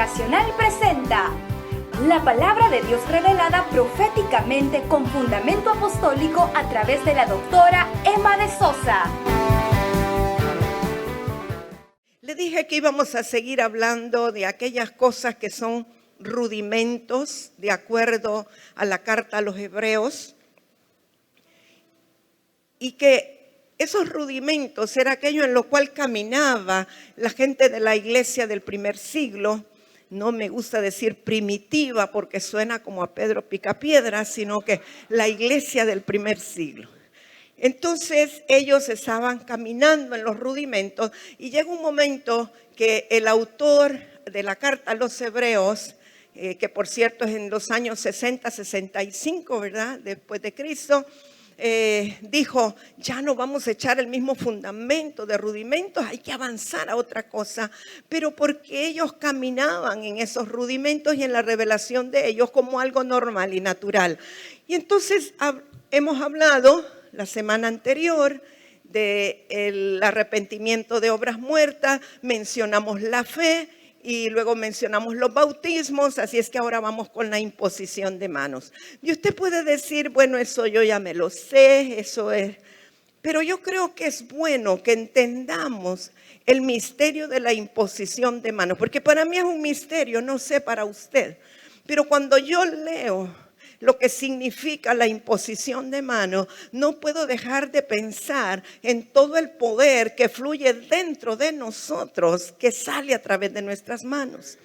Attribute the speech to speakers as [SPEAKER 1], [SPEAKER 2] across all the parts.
[SPEAKER 1] Internacional presenta la palabra de Dios revelada proféticamente con fundamento apostólico a través de la doctora Emma de Sosa.
[SPEAKER 2] Le dije que íbamos a seguir hablando de aquellas cosas que son rudimentos de acuerdo a la carta a los Hebreos, y que esos rudimentos era aquello en lo cual caminaba la gente de la iglesia del primer siglo. No me gusta decir primitiva porque suena como a Pedro Picapiedra, sino que la iglesia del primer siglo. Entonces ellos estaban caminando en los rudimentos y llega un momento que el autor de la carta a los Hebreos, que por cierto es en los años 60, 65, ¿verdad? Después de Cristo, dijo, ya no vamos a echar el mismo fundamento de rudimentos, hay que avanzar a otra cosa, pero porque ellos caminaban en esos rudimentos y en la revelación de ellos como algo normal y natural. Y entonces hemos hablado la semana anterior del arrepentimiento de obras muertas, mencionamos la fe y luego mencionamos los bautismos, así es que ahora vamos con la imposición de manos. Y usted puede decir, bueno, eso yo ya me lo sé, eso es. Pero yo creo que es bueno que entendamos el misterio de la imposición de manos, porque para mí es un misterio, no sé para usted. Pero cuando yo leo lo que significa la imposición de manos, no puedo dejar de pensar en todo el poder que fluye dentro de nosotros, que sale a través de nuestras manos.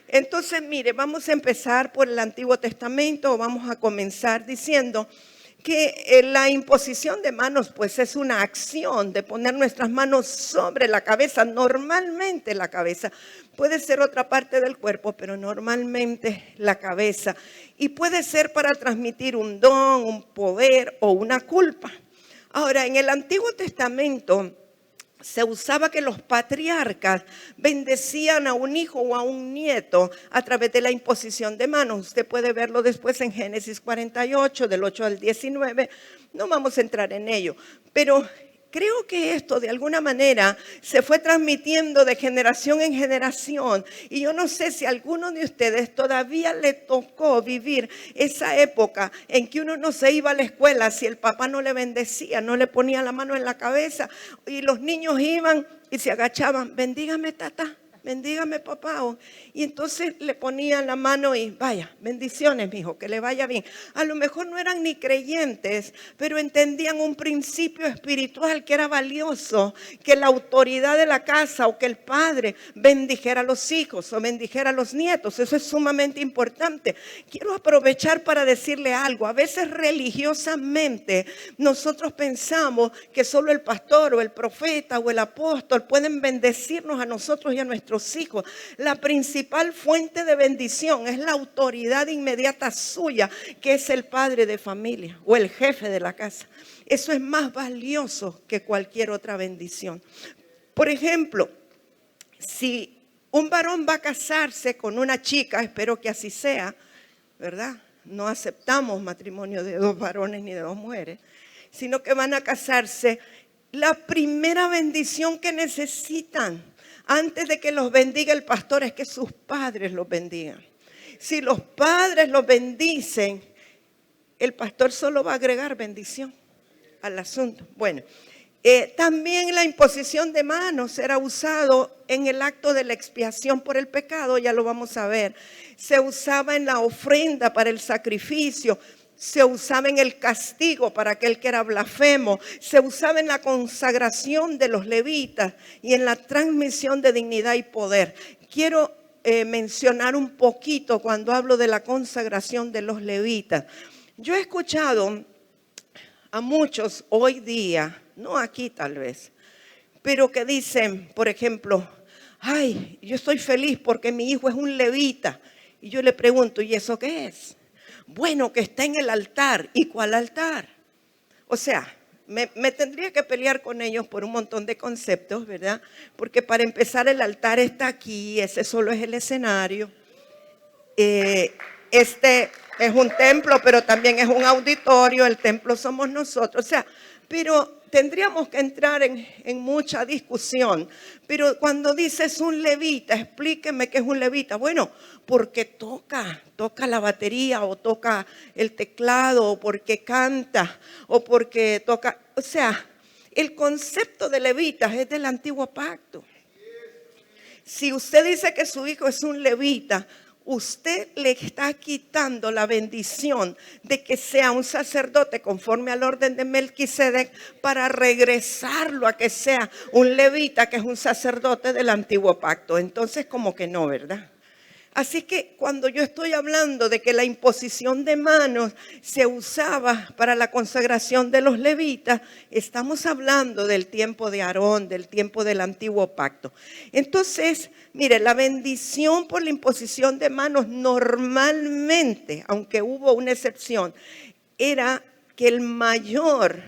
[SPEAKER 2] Entonces, mire, vamos a empezar por el Antiguo Testamento, o vamos a comenzar diciendo que la imposición de manos pues es una acción de poner nuestras manos sobre la cabeza, normalmente la cabeza. Puede ser otra parte del cuerpo, pero normalmente la cabeza. Y puede ser para transmitir un don, un poder o una culpa. Ahora, en el Antiguo Testamento se usaba que los patriarcas bendecían a un hijo o a un nieto a través de la imposición de manos. Usted puede verlo después en Génesis 48, del 8 al 19. No vamos a entrar en ello, pero creo que esto de alguna manera se fue transmitiendo de generación en generación. Y yo no sé si a alguno de ustedes todavía le tocó vivir esa época en que uno no se iba a la escuela si el papá no le bendecía, no le ponía la mano en la cabeza. Y los niños iban y se agachaban, bendígame tata, bendígame papá. Y entonces le ponían la mano y vaya, bendiciones mijo, que le vaya bien. A lo mejor no eran ni creyentes, pero entendían un principio espiritual que era valioso, que la autoridad de la casa o que el padre bendijera a los hijos o bendijera a los nietos. Eso es sumamente importante. Quiero aprovechar para decirle algo. A veces religiosamente nosotros pensamos que solo el pastor o el profeta o el apóstol pueden bendecirnos a nosotros y a nuestros hijos. La principal fuente de bendición es la autoridad inmediata suya, que es el padre de familia o el jefe de la casa. Eso es más valioso que cualquier otra bendición. Por ejemplo, si un varón va a casarse con una chica, espero que así sea, ¿verdad? No aceptamos matrimonio de dos varones ni de dos mujeres, sino que van a casarse. La primera bendición que necesitan antes de que los bendiga el pastor es que sus padres los bendigan. Si los padres los bendicen, el pastor solo va a agregar bendición al asunto. Bueno, también la imposición de manos era usado en el acto de la expiación por el pecado, ya lo vamos a ver. Se usaba en la ofrenda para el sacrificio. Se usaba en el castigo para aquel que era blasfemo. Se usaba en la consagración de los levitas y en la transmisión de dignidad y poder. Quiero mencionar un poquito cuando hablo de la consagración de los levitas. Yo he escuchado a muchos hoy día, no aquí tal vez, pero que dicen, por ejemplo, ay, yo estoy feliz porque mi hijo es un levita. Y yo le pregunto, ¿y eso qué es? Bueno, que está en el altar. ¿Y cuál altar? O sea, me tendría que pelear con ellos por un montón de conceptos, ¿verdad? Porque para empezar el altar está aquí, ese solo es el escenario. Este es un templo, pero también es un auditorio, el templo somos nosotros. O sea, pero tendríamos que entrar en mucha discusión, pero cuando dices un levita, explíqueme qué es un levita. Bueno, porque toca la batería o toca el teclado o porque canta o porque toca, o sea, el concepto de levitas es del antiguo pacto. Si usted dice que su hijo es un levita, usted le está quitando la bendición de que sea un sacerdote conforme al orden de Melquisedec para regresarlo a que sea un levita, que es un sacerdote del antiguo pacto. Entonces, como que no, ¿verdad? Así que cuando yo estoy hablando de que la imposición de manos se usaba para la consagración de los levitas, estamos hablando del tiempo de Aarón, del tiempo del antiguo pacto. Entonces, mire, la bendición por la imposición de manos normalmente, aunque hubo una excepción, era que el mayor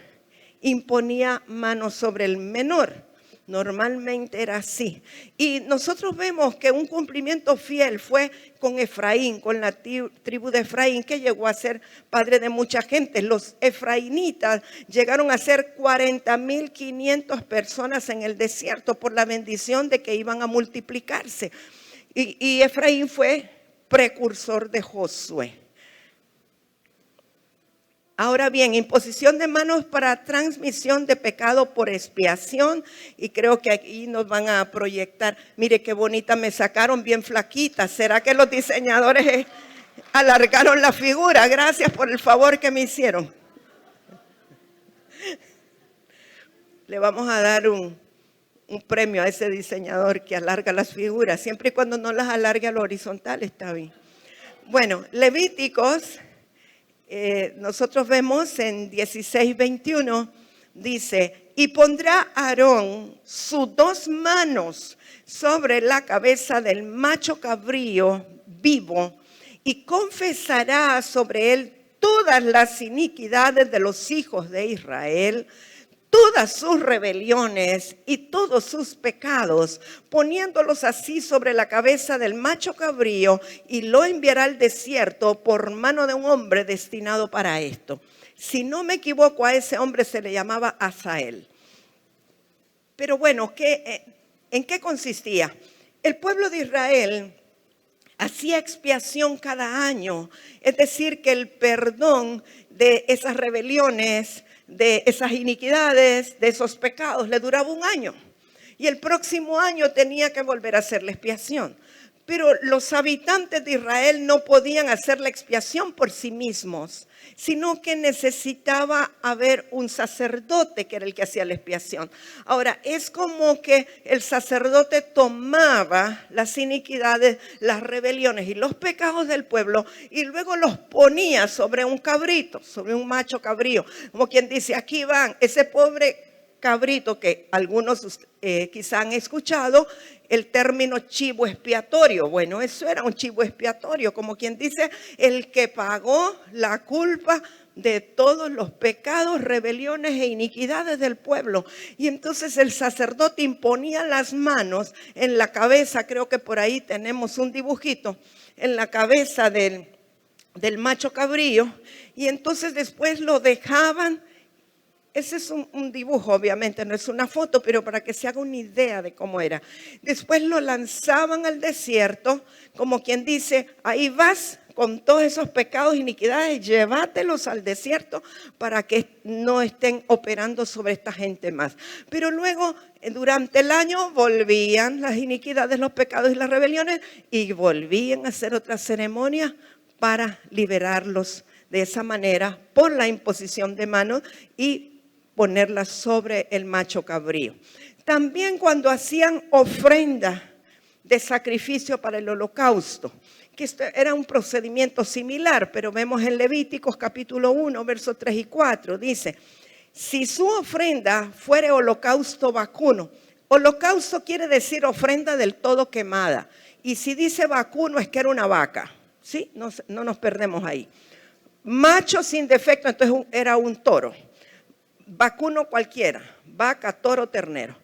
[SPEAKER 2] imponía manos sobre el menor. Normalmente era así. Y nosotros vemos que un cumplimiento fiel fue con Efraín, con la tribu de Efraín, que llegó a ser padre de mucha gente. Los efraínitas llegaron a ser 40,500 personas en el desierto por la bendición de que iban a multiplicarse. Y Efraín fue precursor de Josué. Ahora bien, imposición de manos para transmisión de pecado por expiación. Y creo que aquí nos van a proyectar. Mire qué bonita me sacaron, bien flaquita. ¿Será que los diseñadores alargaron la figura? Gracias por el favor que me hicieron. Le vamos a dar un premio a ese diseñador que alarga las figuras. Siempre y cuando no las alargue a lo horizontal está bien. Bueno, Levíticos. Nosotros vemos en 16:21, dice, y pondrá Aarón sus 2 manos sobre la cabeza del macho cabrío vivo y confesará sobre él todas las iniquidades de los hijos de Israel, todas sus rebeliones y todos sus pecados, poniéndolos así sobre la cabeza del macho cabrío, y lo enviará al desierto por mano de un hombre destinado para esto. Si no me equivoco, a ese hombre se le llamaba Asael. Pero bueno, ¿en qué consistía? El pueblo de Israel hacía expiación cada año, es decir, que el perdón de esas rebeliones, de esas iniquidades, de esos pecados, le duraba 1 año. Y el próximo año tenía que volver a hacer la expiación. Pero los habitantes de Israel no podían hacer la expiación por sí mismos, sino que necesitaba haber un sacerdote que era el que hacía la expiación. Ahora, es como que el sacerdote tomaba las iniquidades, las rebeliones y los pecados del pueblo y luego los ponía sobre un cabrito, sobre un macho cabrío. Como quien dice, aquí van, ese pobre cabrito que algunos quizá han escuchado, el término chivo expiatorio. Bueno, eso era un chivo expiatorio, como quien dice, el que pagó la culpa de todos los pecados, rebeliones e iniquidades del pueblo. Y entonces el sacerdote imponía las manos en la cabeza, creo que por ahí tenemos un dibujito, en la cabeza del macho cabrío, y entonces después lo dejaban. Ese es un dibujo, obviamente, no es una foto, pero para que se haga una idea de cómo era. Después lo lanzaban al desierto, como quien dice, ahí vas con todos esos pecados e iniquidades, llévatelos al desierto para que no estén operando sobre esta gente más. Pero luego, durante el año, volvían las iniquidades, los pecados y las rebeliones y volvían a hacer otra ceremonia para liberarlos de esa manera por la imposición de manos y ponerla sobre el macho cabrío. También cuando hacían ofrenda de sacrificio para el holocausto, que esto era un procedimiento similar, pero vemos en Levíticos capítulo 1, versos 3 y 4, dice, si su ofrenda fuere holocausto vacuno, holocausto quiere decir ofrenda del todo quemada, y si dice vacuno es que era una vaca, ¿sí? No nos perdemos ahí. Macho sin defecto, entonces era un toro. Vacuno cualquiera, vaca, toro, ternero.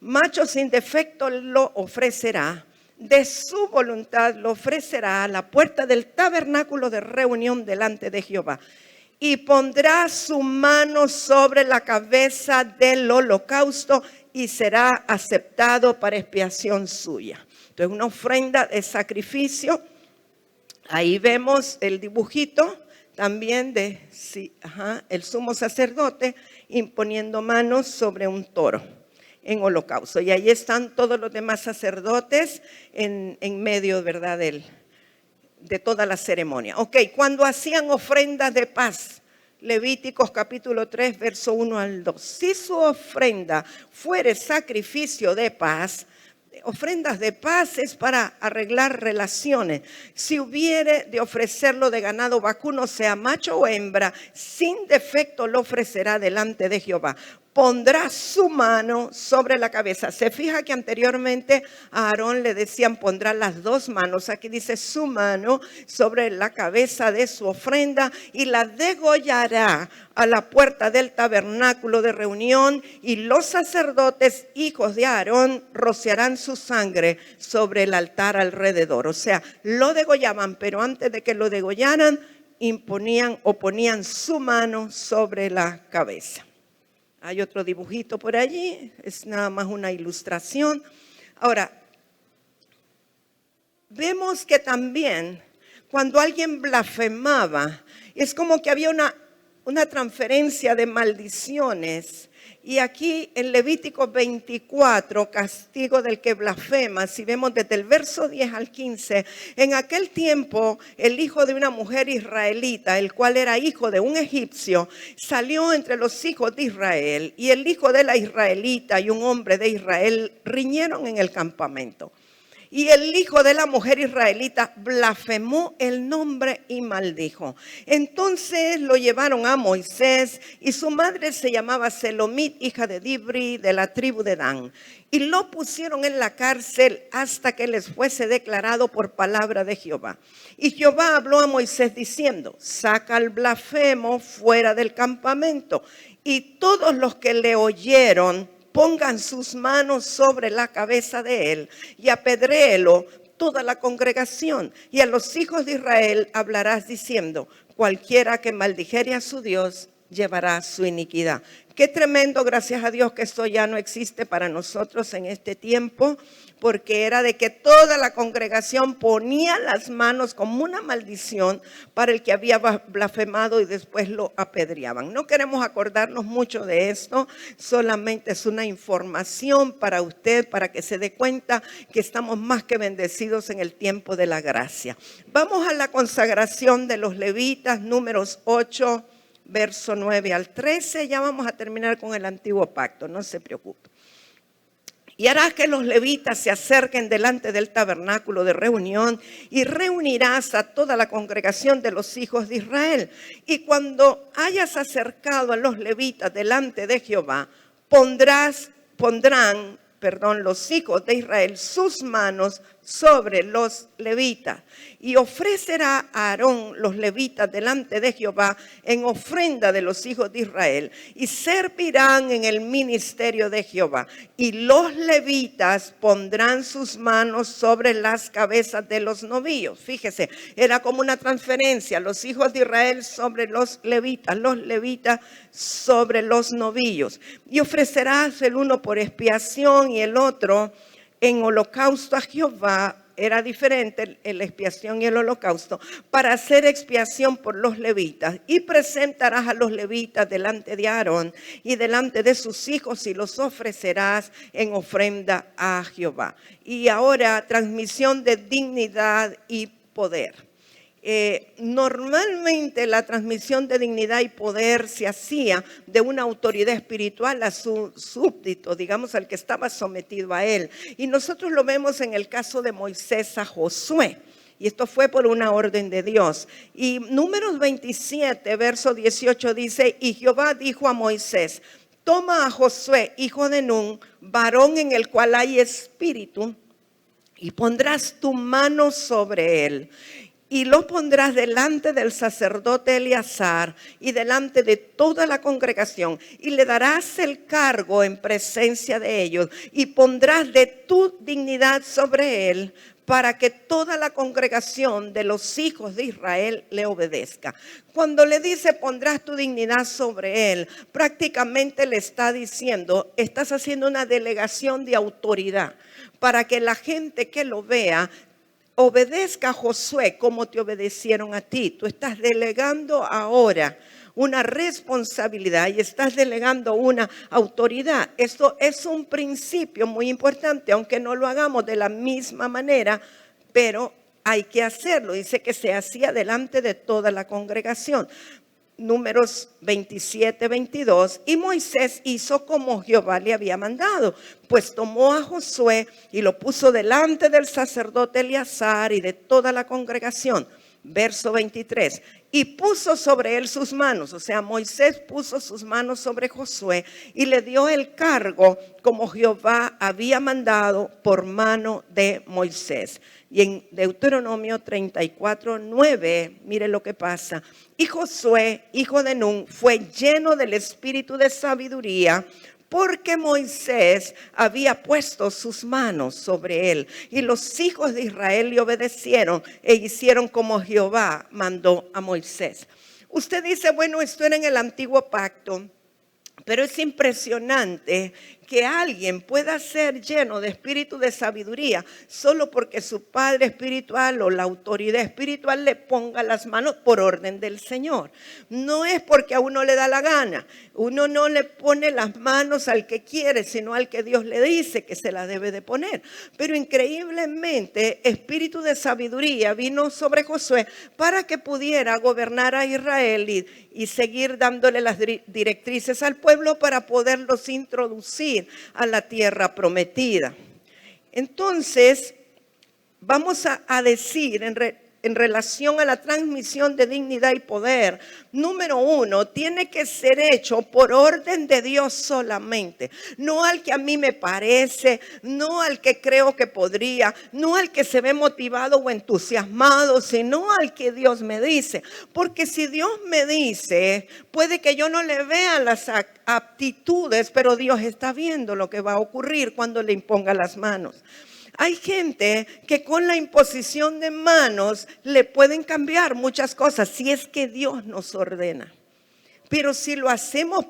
[SPEAKER 2] Macho sin defecto lo ofrecerá, de su voluntad lo ofrecerá a la puerta del tabernáculo de reunión delante de Jehová. y pondrá su mano sobre la cabeza del holocausto y será aceptado para expiación suya. Entonces, una ofrenda de sacrificio. Ahí vemos el dibujito también de el sumo sacerdote imponiendo manos sobre un toro en holocausto. Y ahí están todos los demás sacerdotes en medio, ¿verdad?, de toda la ceremonia. Ok, cuando hacían ofrendas de paz, Levíticos capítulo 3, verso 1 al 2. Si su ofrenda fuere sacrificio de paz, ofrendas de paz es para arreglar relaciones. Si hubiere de ofrecerlo de ganado vacuno, sea macho o hembra, sin defecto lo ofrecerá delante de Jehová. Pondrá su mano sobre la cabeza. Se fija que anteriormente a Aarón le decían pondrá las dos manos. Aquí dice su mano sobre la cabeza de su ofrenda y la degollará a la puerta del tabernáculo de reunión, y los sacerdotes, hijos de Aarón, rociarán su sangre sobre el altar alrededor. O sea, lo degollaban, pero antes de que lo degollaran, imponían o ponían su mano sobre la cabeza. Hay otro dibujito por allí, es nada más una ilustración. Ahora, vemos que también cuando alguien blasfemaba, es como que había una transferencia de maldiciones. Y aquí en Levítico 24, castigo del que blasfema, si vemos desde el verso 10 al 15, en aquel tiempo el hijo de una mujer israelita, el cual era hijo de un egipcio, salió entre los hijos de Israel, y el hijo de la israelita y un hombre de Israel riñeron en el campamento. Y el hijo de la mujer israelita blasfemó el nombre y maldijo. Entonces lo llevaron a Moisés, y su madre se llamaba Selomit, hija de Dibri, de la tribu de Dan. Y lo pusieron en la cárcel hasta que les fuese declarado por palabra de Jehová. Y Jehová habló a Moisés diciendo: saca al blasfemo fuera del campamento. Y todos los que le oyeron pongan sus manos sobre la cabeza de él y apedréelo toda la congregación. Y a los hijos de Israel hablarás diciendo: cualquiera que maldijere a su Dios llevará su iniquidad. Qué tremendo, gracias a Dios, que esto ya no existe para nosotros en este tiempo, porque era de que toda la congregación ponía las manos como una maldición para el que había blasfemado y después lo apedreaban. No queremos acordarnos mucho de esto, solamente es una información para usted, para que se dé cuenta que estamos más que bendecidos en el tiempo de la gracia. Vamos a la consagración de los levitas, Números 8, verso 9 al 13, ya vamos a terminar con el antiguo pacto, no se preocupe. Y harás que los levitas se acerquen delante del tabernáculo de reunión, y reunirás a toda la congregación de los hijos de Israel. Y cuando hayas acercado a los levitas delante de Jehová, pondrán los hijos de Israel sus manos sobre los levitas, y ofrecerá a Aarón los levitas delante de Jehová en ofrenda de los hijos de Israel, y servirán en el ministerio de Jehová. Y los levitas pondrán sus manos sobre las cabezas de los novillos. Fíjese, era como una transferencia: los hijos de Israel sobre los levitas sobre los novillos. Y ofrecerás el uno por expiación y el otro en holocausto a Jehová. Era diferente la expiación y el holocausto, para hacer expiación por los levitas. Y presentarás a los levitas delante de Aarón y delante de sus hijos, y los ofrecerás en ofrenda a Jehová. Y ahora, transmisión de dignidad y poder. Normalmente la transmisión de dignidad y poder se hacía de una autoridad espiritual a su súbdito, digamos, al que estaba sometido a él. Y nosotros lo vemos en el caso de Moisés a Josué. Y esto fue por una orden de Dios. Y Números 27, verso 18 dice: y Jehová dijo a Moisés: toma a Josué, hijo de Nun, varón en el cual hay espíritu, y pondrás tu mano sobre él. Y lo pondrás delante del sacerdote Eleazar y delante de toda la congregación, y le darás el cargo en presencia de ellos, y pondrás de tu dignidad sobre él para que toda la congregación de los hijos de Israel le obedezca. Cuando le dice pondrás tu dignidad sobre él, prácticamente le está diciendo, estás haciendo una delegación de autoridad para que la gente que lo vea obedezca a Josué como te obedecieron a ti. Tú estás delegando ahora una responsabilidad y estás delegando una autoridad. Esto es un principio muy importante, aunque no lo hagamos de la misma manera, pero hay que hacerlo. Dice que se hacía delante de toda la congregación. Números 27, 22, y Moisés hizo como Jehová le había mandado, pues tomó a Josué y lo puso delante del sacerdote Eleazar y de toda la congregación. Verso 23, y puso sobre él sus manos, o sea, Moisés puso sus manos sobre Josué y le dio el cargo como Jehová había mandado por mano de Moisés. Y en Deuteronomio 34, 9, mire lo que pasa. Y Josué, hijo de Nun, fue lleno del espíritu de sabiduría, porque Moisés había puesto sus manos sobre él. Y los hijos de Israel le obedecieron e hicieron como Jehová mandó a Moisés. Usted dice, bueno, esto era en el antiguo pacto, pero es impresionante que alguien pueda ser lleno de espíritu de sabiduría solo porque su padre espiritual o la autoridad espiritual le ponga las manos por orden del Señor. No es porque a uno le da la gana. Uno no le pone las manos al que quiere, sino al que Dios le dice que se las debe de poner. Pero increíblemente, espíritu de sabiduría vino sobre Josué para que pudiera gobernar a Israel y seguir dándole las directrices al pueblo para poderlos introducir a la tierra prometida. Entonces, vamos a decir en relación a la transmisión de dignidad y poder, número uno, tiene que ser hecho por orden de Dios solamente, no al que a mí me parece, no al que creo que podría, no al que se ve motivado o entusiasmado, sino al que Dios me dice. Porque si Dios me dice, puede que yo no le vea las aptitudes, pero Dios está viendo lo que va a ocurrir cuando le imponga las manos. Hay gente que con la imposición de manos le pueden cambiar muchas cosas si es que Dios nos ordena. Pero si lo hacemos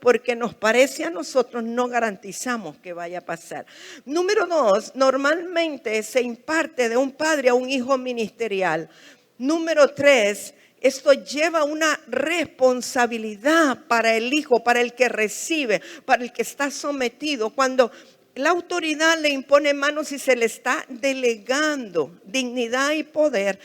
[SPEAKER 2] porque nos parece a nosotros, no garantizamos que vaya a pasar. Número dos, normalmente se imparte de un padre a un hijo ministerial. Número tres, esto lleva una responsabilidad para el hijo, para el que recibe, para el que está sometido. Cuando la autoridad le impone manos y se le está delegando dignidad y poder,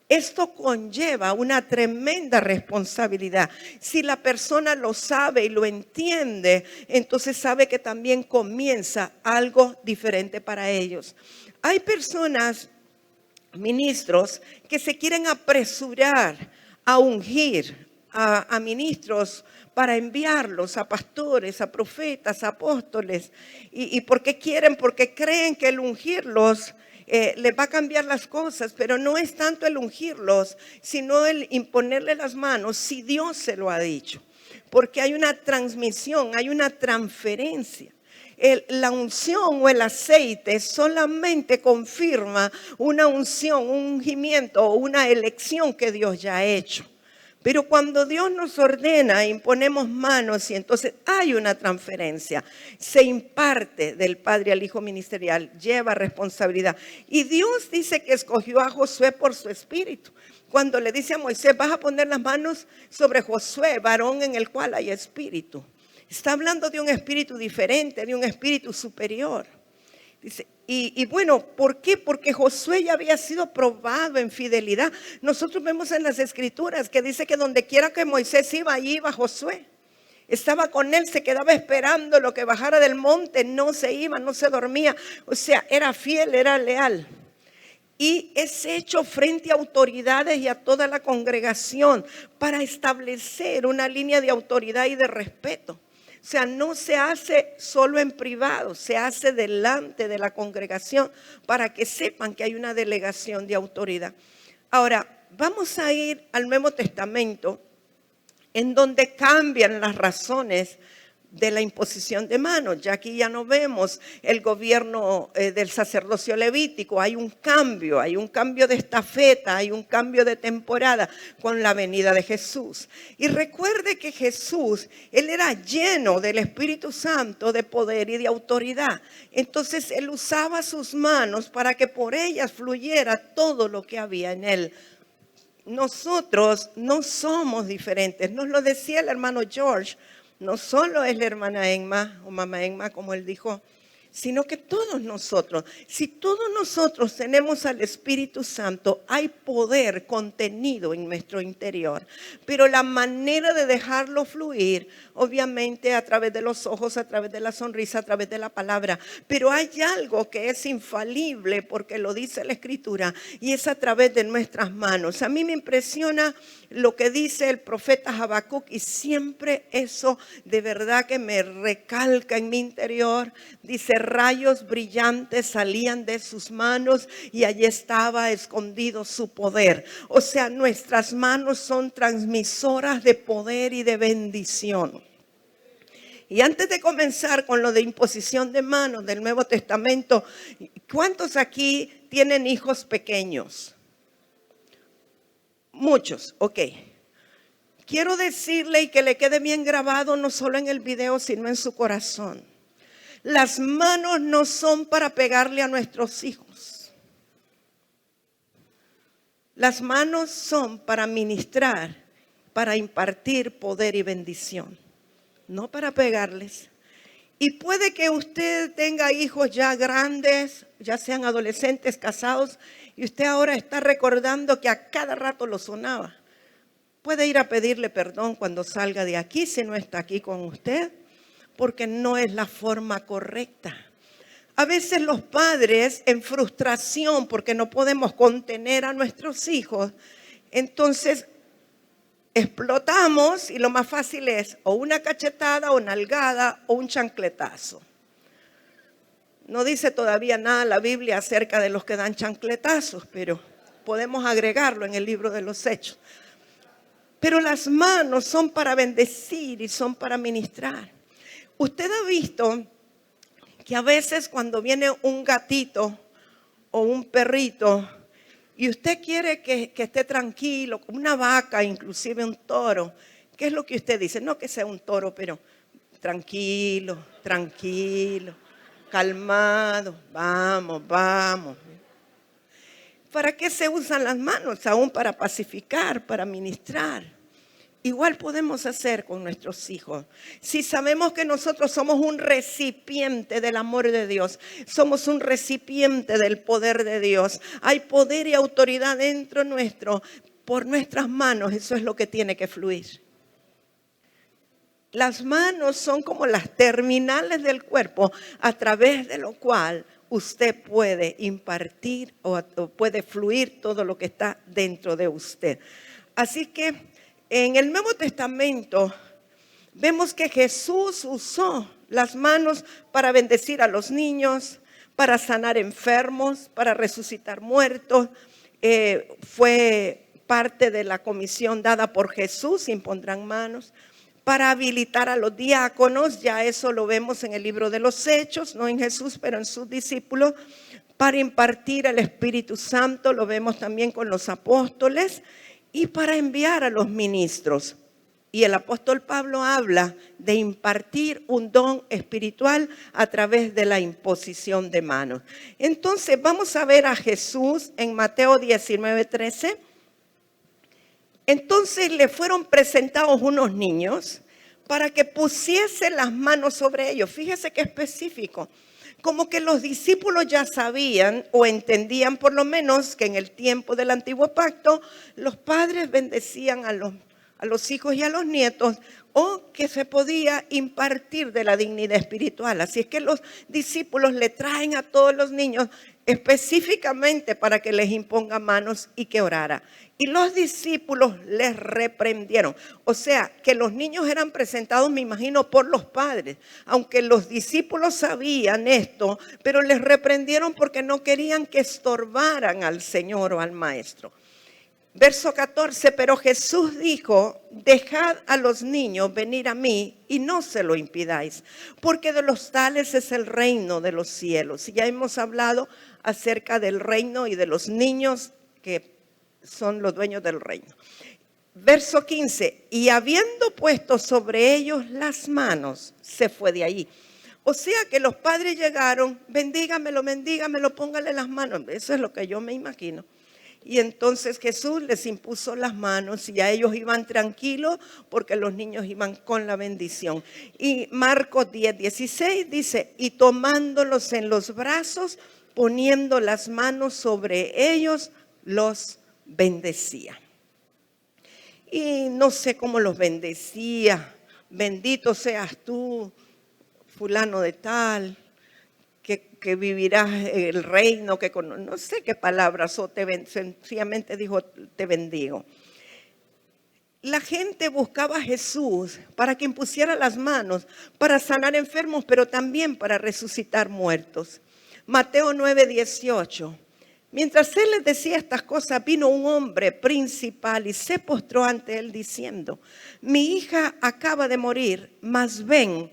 [SPEAKER 2] esto conlleva una tremenda responsabilidad. Si la persona lo sabe y lo entiende, entonces sabe que también comienza algo diferente para ellos. Hay personas, ministros, que se quieren apresurar a ungir a ministros para enviarlos a pastores, a profetas, a apóstoles. ¿Y por qué quieren? Porque creen que el ungirlos les va a cambiar las cosas, pero no es tanto el ungirlos, sino el imponerle las manos si Dios se lo ha dicho. Porque hay una transmisión, hay una transferencia. La unción o el aceite solamente confirma una unción, un ungimiento o una elección que Dios ya ha hecho. Pero cuando Dios nos ordena, imponemos manos y entonces hay una transferencia. Se imparte del padre al hijo ministerial, lleva responsabilidad. Y Dios dice que escogió a Josué por su espíritu. Cuando le dice a Moisés, vas a poner las manos sobre Josué, varón en el cual hay espíritu. Está hablando de un espíritu diferente, de un espíritu superior. Dice, y bueno, ¿por qué? Porque Josué ya había sido probado en fidelidad. Nosotros vemos en las escrituras que dice que donde quiera que Moisés iba, ahí iba Josué. Estaba con él, se quedaba esperando lo que bajara del monte, no se iba, no se dormía. O sea, era fiel, era leal. Y es hecho frente a autoridades y a toda la congregación para establecer una línea de autoridad y de respeto. O sea, no se hace solo en privado, se hace delante de la congregación para que sepan que hay una delegación de autoridad. Ahora, vamos a ir al Nuevo Testamento, en donde cambian las razones de la imposición de manos. Ya aquí ya no vemos el gobierno del sacerdocio levítico. Hay un cambio de estafeta, hay un cambio de temporada con la venida de Jesús. Y recuerde que Jesús, Él era lleno del Espíritu Santo, de poder y de autoridad. Entonces Él usaba sus manos para que por ellas fluyera todo lo que había en Él. Nosotros no somos diferentes. Nos lo decía el hermano George. No solo es la hermana Emma o mamá Emma, como él dijo, sino que todos nosotros, si todos nosotros tenemos al Espíritu Santo, hay poder contenido en nuestro interior. Pero la manera de dejarlo fluir, obviamente a través de los ojos, a través de la sonrisa, a través de la palabra. Pero hay algo que es infalible porque lo dice la Escritura y es a través de nuestras manos. A mí me impresiona lo que dice el profeta Habacuc y siempre eso de verdad que me recalca en mi interior. Dice, rayos brillantes salían de sus manos y allí estaba escondido su poder. O sea, nuestras manos son transmisoras de poder y de bendición. Y antes de comenzar con lo de imposición de manos del Nuevo Testamento, ¿cuántos aquí tienen hijos pequeños? Muchos, ok. Quiero decirle y que le quede bien grabado no solo en el video, sino en su corazón. Las manos no son para pegarle a nuestros hijos. Las manos son para ministrar, para impartir poder y bendición, no para pegarles. Y puede que usted tenga hijos ya grandes, ya sean adolescentes, casados, y usted ahora está recordando que a cada rato lo sonaba. Puede ir a pedirle perdón cuando salga de aquí, si no está aquí con usted, porque no es la forma correcta. A veces los padres, en frustración, porque no podemos contener a nuestros hijos, entonces explotamos y lo más fácil es o una cachetada o nalgada o un chancletazo. No dice todavía nada la Biblia acerca de los que dan chancletazos, pero podemos agregarlo en el libro de los Hechos. Pero las manos son para bendecir y son para ministrar. Usted ha visto que a veces cuando viene un gatito o un perrito y usted quiere que esté tranquilo, como una vaca, inclusive un toro, ¿qué es lo que usted dice? No que sea un toro, pero tranquilo, calmado, vamos. ¿Para qué se usan las manos? Aún para pacificar, para ministrar. Igual podemos hacer con nuestros hijos. Si sabemos que nosotros somos un recipiente del amor de Dios, somos un recipiente del poder de Dios, hay poder y autoridad dentro nuestro, por nuestras manos, eso es lo que tiene que fluir. Las manos son como las terminales del cuerpo a través de lo cual usted puede impartir o puede fluir todo lo que está dentro de usted. Así que en el Nuevo Testamento vemos que Jesús usó las manos para bendecir a los niños, para sanar enfermos, para resucitar muertos. Fue parte de la comisión dada por Jesús, impondrán manos. Para habilitar a los diáconos, ya eso lo vemos en el libro de los Hechos, no en Jesús, pero en sus discípulos. Para impartir el Espíritu Santo, lo vemos también con los apóstoles. Y para enviar a los ministros. Y el apóstol Pablo habla de impartir un don espiritual a través de la imposición de manos. Entonces vamos a ver a Jesús en Mateo 19:13. Entonces le fueron presentados unos niños para que pusiese las manos sobre ellos. Fíjese qué específico. Como que los discípulos ya sabían o entendían por lo menos que en el tiempo del antiguo pacto los padres bendecían a los hijos y a los nietos o que se podía impartir de la dignidad espiritual. Así es que los discípulos le traen a todos los niños específicamente para que les imponga manos y que orara. Y los discípulos les reprendieron. O sea, que los niños eran presentados, me imagino, por los padres. Aunque los discípulos sabían esto, pero les reprendieron porque no querían que estorbaran al Señor o al Maestro. Verso 14, pero Jesús dijo, dejad a los niños venir a mí y no se lo impidáis, porque de los tales es el reino de los cielos. Y ya hemos hablado acerca del reino y de los niños que son los dueños del reino. Verso 15, y habiendo puesto sobre ellos las manos, se fue de allí. O sea que los padres llegaron, bendígamelo, póngale las manos. Eso es lo que yo me imagino. Y entonces Jesús les impuso las manos y a ellos iban tranquilos porque los niños iban con la bendición. Y Marcos 10:16 dice, y tomándolos en los brazos, poniendo las manos sobre ellos, los bendecía. Y no sé cómo los bendecía. Bendito seas tú, fulano de tal, que vivirás el reino, no sé qué palabras, o sencillamente dijo, te bendigo. La gente buscaba a Jesús para que impusiera las manos, para sanar enfermos, pero también para resucitar muertos. Mateo 9:18. Mientras él les decía estas cosas, vino un hombre principal y se postró ante él diciendo, mi hija acaba de morir, mas ven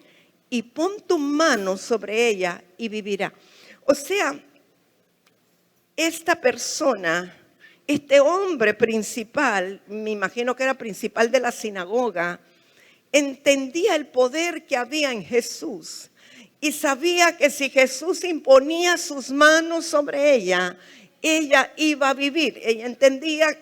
[SPEAKER 2] y pon tu mano sobre ella y vivirá. O sea, esta persona, este hombre principal, me imagino que era principal de la sinagoga, entendía el poder que había en Jesús y sabía que si Jesús imponía sus manos sobre ella iba a vivir. Él entendía,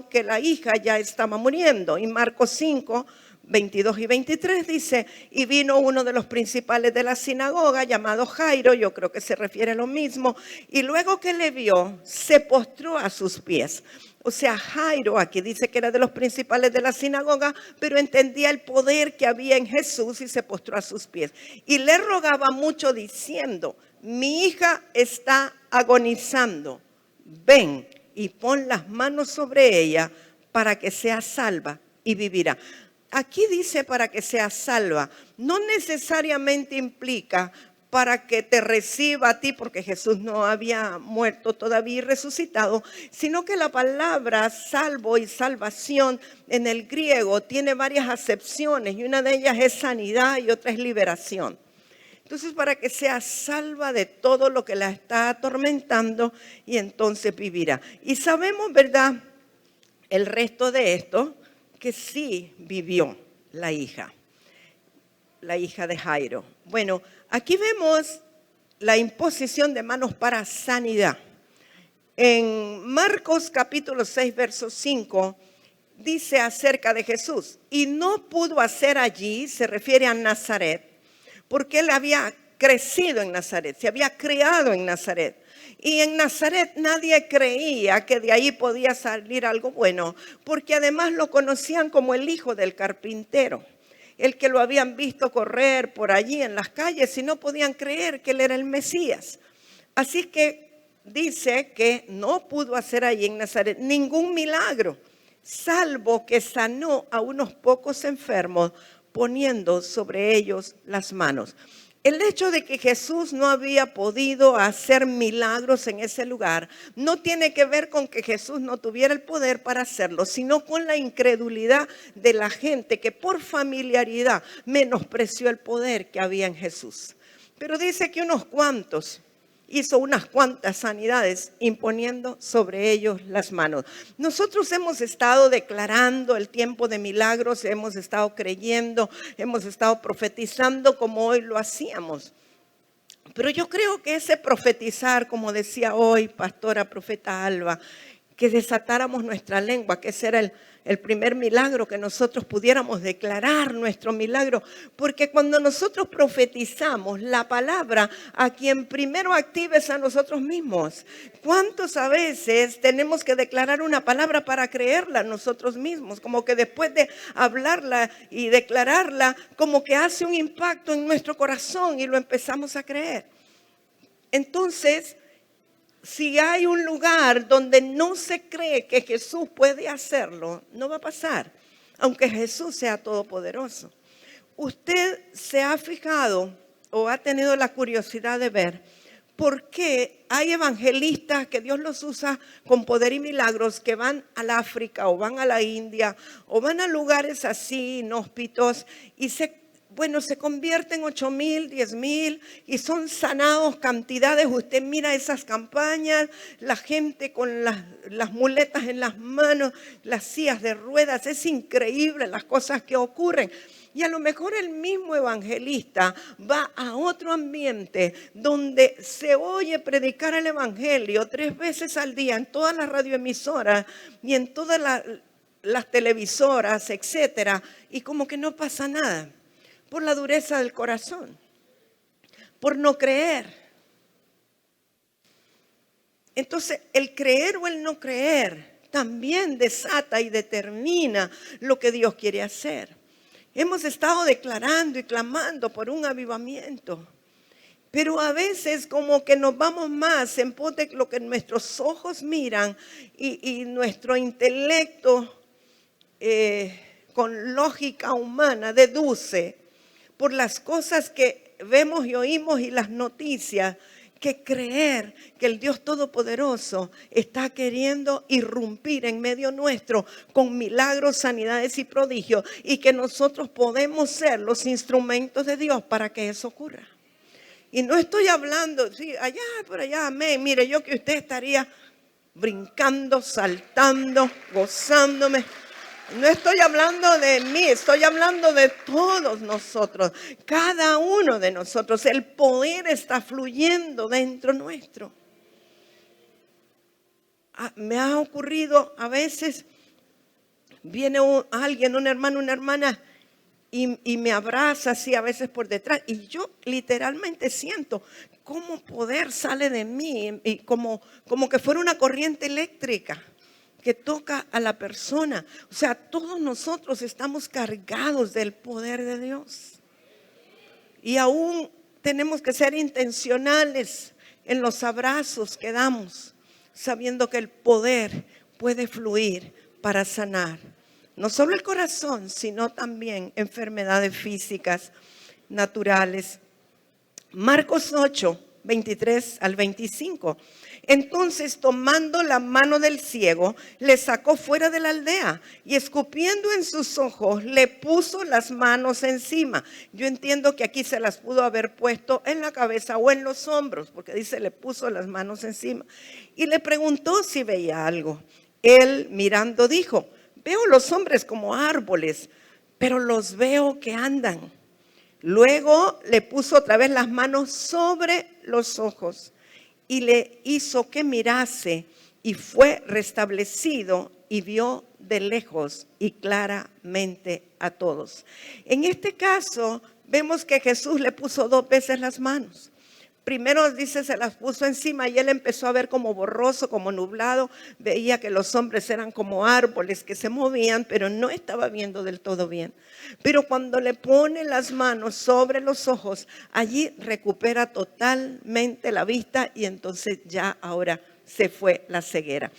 [SPEAKER 2] que la hija ya estaba muriendo. Y Marcos 5:22 y 23 dice, y vino uno de los principales de la sinagoga llamado Jairo, yo creo que se refiere a lo mismo, y luego que le vio, se postró a sus pies. O sea, Jairo aquí dice que era de los principales de la sinagoga, pero entendía el poder que había en Jesús y se postró a sus pies. Y le rogaba mucho diciendo, mi hija está agonizando, ven y pon las manos sobre ella para que sea salva y vivirá. Aquí dice para que sea salva, no necesariamente implica para que te reciba a ti, porque Jesús no había muerto todavía y resucitado, sino que la palabra salvo y salvación en el griego tiene varias acepciones y una de ellas es sanidad y otra es liberación. Entonces, para que sea salva de todo lo que la está atormentando y entonces vivirá. Y sabemos, ¿verdad?, el resto de esto, que sí vivió la hija de Jairo. Bueno, aquí vemos la imposición de manos para sanidad. En Marcos capítulo 6, verso 5, dice acerca de Jesús, y no pudo hacer allí, se refiere a Nazaret, porque él había crecido en Nazaret, se había criado en Nazaret. Y en Nazaret nadie creía que de ahí podía salir algo bueno, porque además lo conocían como el hijo del carpintero, el que lo habían visto correr por allí en las calles y no podían creer que él era el Mesías. Así que dice que no pudo hacer allí en Nazaret ningún milagro, salvo que sanó a unos pocos enfermos poniendo sobre ellos las manos. El hecho de que Jesús no había podido hacer milagros en ese lugar no tiene que ver con que Jesús no tuviera el poder para hacerlo, sino con la incredulidad de la gente que por familiaridad menospreció el poder que había en Jesús. Pero dice que unos cuantos hizo unas cuantas sanidades imponiendo sobre ellos las manos. Nosotros hemos estado declarando el tiempo de milagros, hemos estado creyendo, hemos estado profetizando como hoy lo hacíamos. Pero yo creo que ese profetizar, como decía hoy pastora profeta Alba, que desatáramos nuestra lengua, que ese era el primer milagro, que nosotros pudiéramos declarar nuestro milagro, porque cuando nosotros profetizamos la palabra, a quien primero activa es a nosotros mismos. ¿Cuántos a veces tenemos que declarar una palabra para creerla nosotros mismos? Como que después de hablarla y declararla, como que hace un impacto en nuestro corazón y lo empezamos a creer. Entonces, si hay un lugar donde no se cree que Jesús puede hacerlo, no va a pasar, aunque Jesús sea todopoderoso. Usted se ha fijado o ha tenido la curiosidad de ver ¿por qué hay evangelistas que Dios los usa con poder y milagros que van al África o van a la India o van a lugares así inhóspitos y se convierten 8,000, 10,000 y son sanados cantidades? Usted mira esas campañas, la gente con las muletas en las manos, las sillas de ruedas, es increíble las cosas que ocurren. Y a lo mejor el mismo evangelista va a otro ambiente donde se oye predicar el evangelio 3 veces al día en todas las radioemisoras y en todas las televisoras, etcétera, y como que no pasa nada por la dureza del corazón, por no creer. Entonces, el creer o el no creer también desata y determina lo que Dios quiere hacer. Hemos estado declarando y clamando por un avivamiento, pero a veces como que nos vamos más en pos de lo que nuestros ojos miran y nuestro intelecto con lógica humana deduce por las cosas que vemos y oímos y las noticias, que creer que el Dios Todopoderoso está queriendo irrumpir en medio nuestro con milagros, sanidades y prodigios, y que nosotros podemos ser los instrumentos de Dios para que eso ocurra. Y no estoy hablando, sí, allá, por allá, amén. Mire, yo que usted estaría brincando, saltando, gozándome. No estoy hablando de mí, estoy hablando de todos nosotros, cada uno de nosotros. El poder está fluyendo dentro nuestro. Me ha ocurrido a veces, viene alguien, un hermano, una hermana, y me abraza así a veces por detrás. Y yo literalmente siento cómo poder sale de mí, y como que fuera una corriente eléctrica que toca a la persona. O sea, todos nosotros estamos cargados del poder de Dios. Y aún tenemos que ser intencionales en los abrazos que damos, sabiendo que el poder puede fluir para sanar. No solo el corazón, sino también enfermedades físicas, naturales. Marcos 8, 23 al 25. Entonces, tomando la mano del ciego, le sacó fuera de la aldea y escupiendo en sus ojos, le puso las manos encima. Yo entiendo que aquí se las pudo haber puesto en la cabeza o en los hombros, porque dice, le puso las manos encima. Y le preguntó si veía algo. Él, mirando, dijo, veo los hombres como árboles, pero los veo que andan. Luego le puso otra vez las manos sobre los ojos y le hizo que mirase, y fue restablecido y vio de lejos y claramente a todos. En este caso vemos que Jesús le puso 2 veces las manos. Primero dice, se las puso encima y él empezó a ver como borroso, como nublado. Veía que los hombres eran como árboles que se movían, pero no estaba viendo del todo bien. Pero cuando le pone las manos sobre los ojos, allí recupera totalmente la vista y entonces ya ahora se fue la ceguera.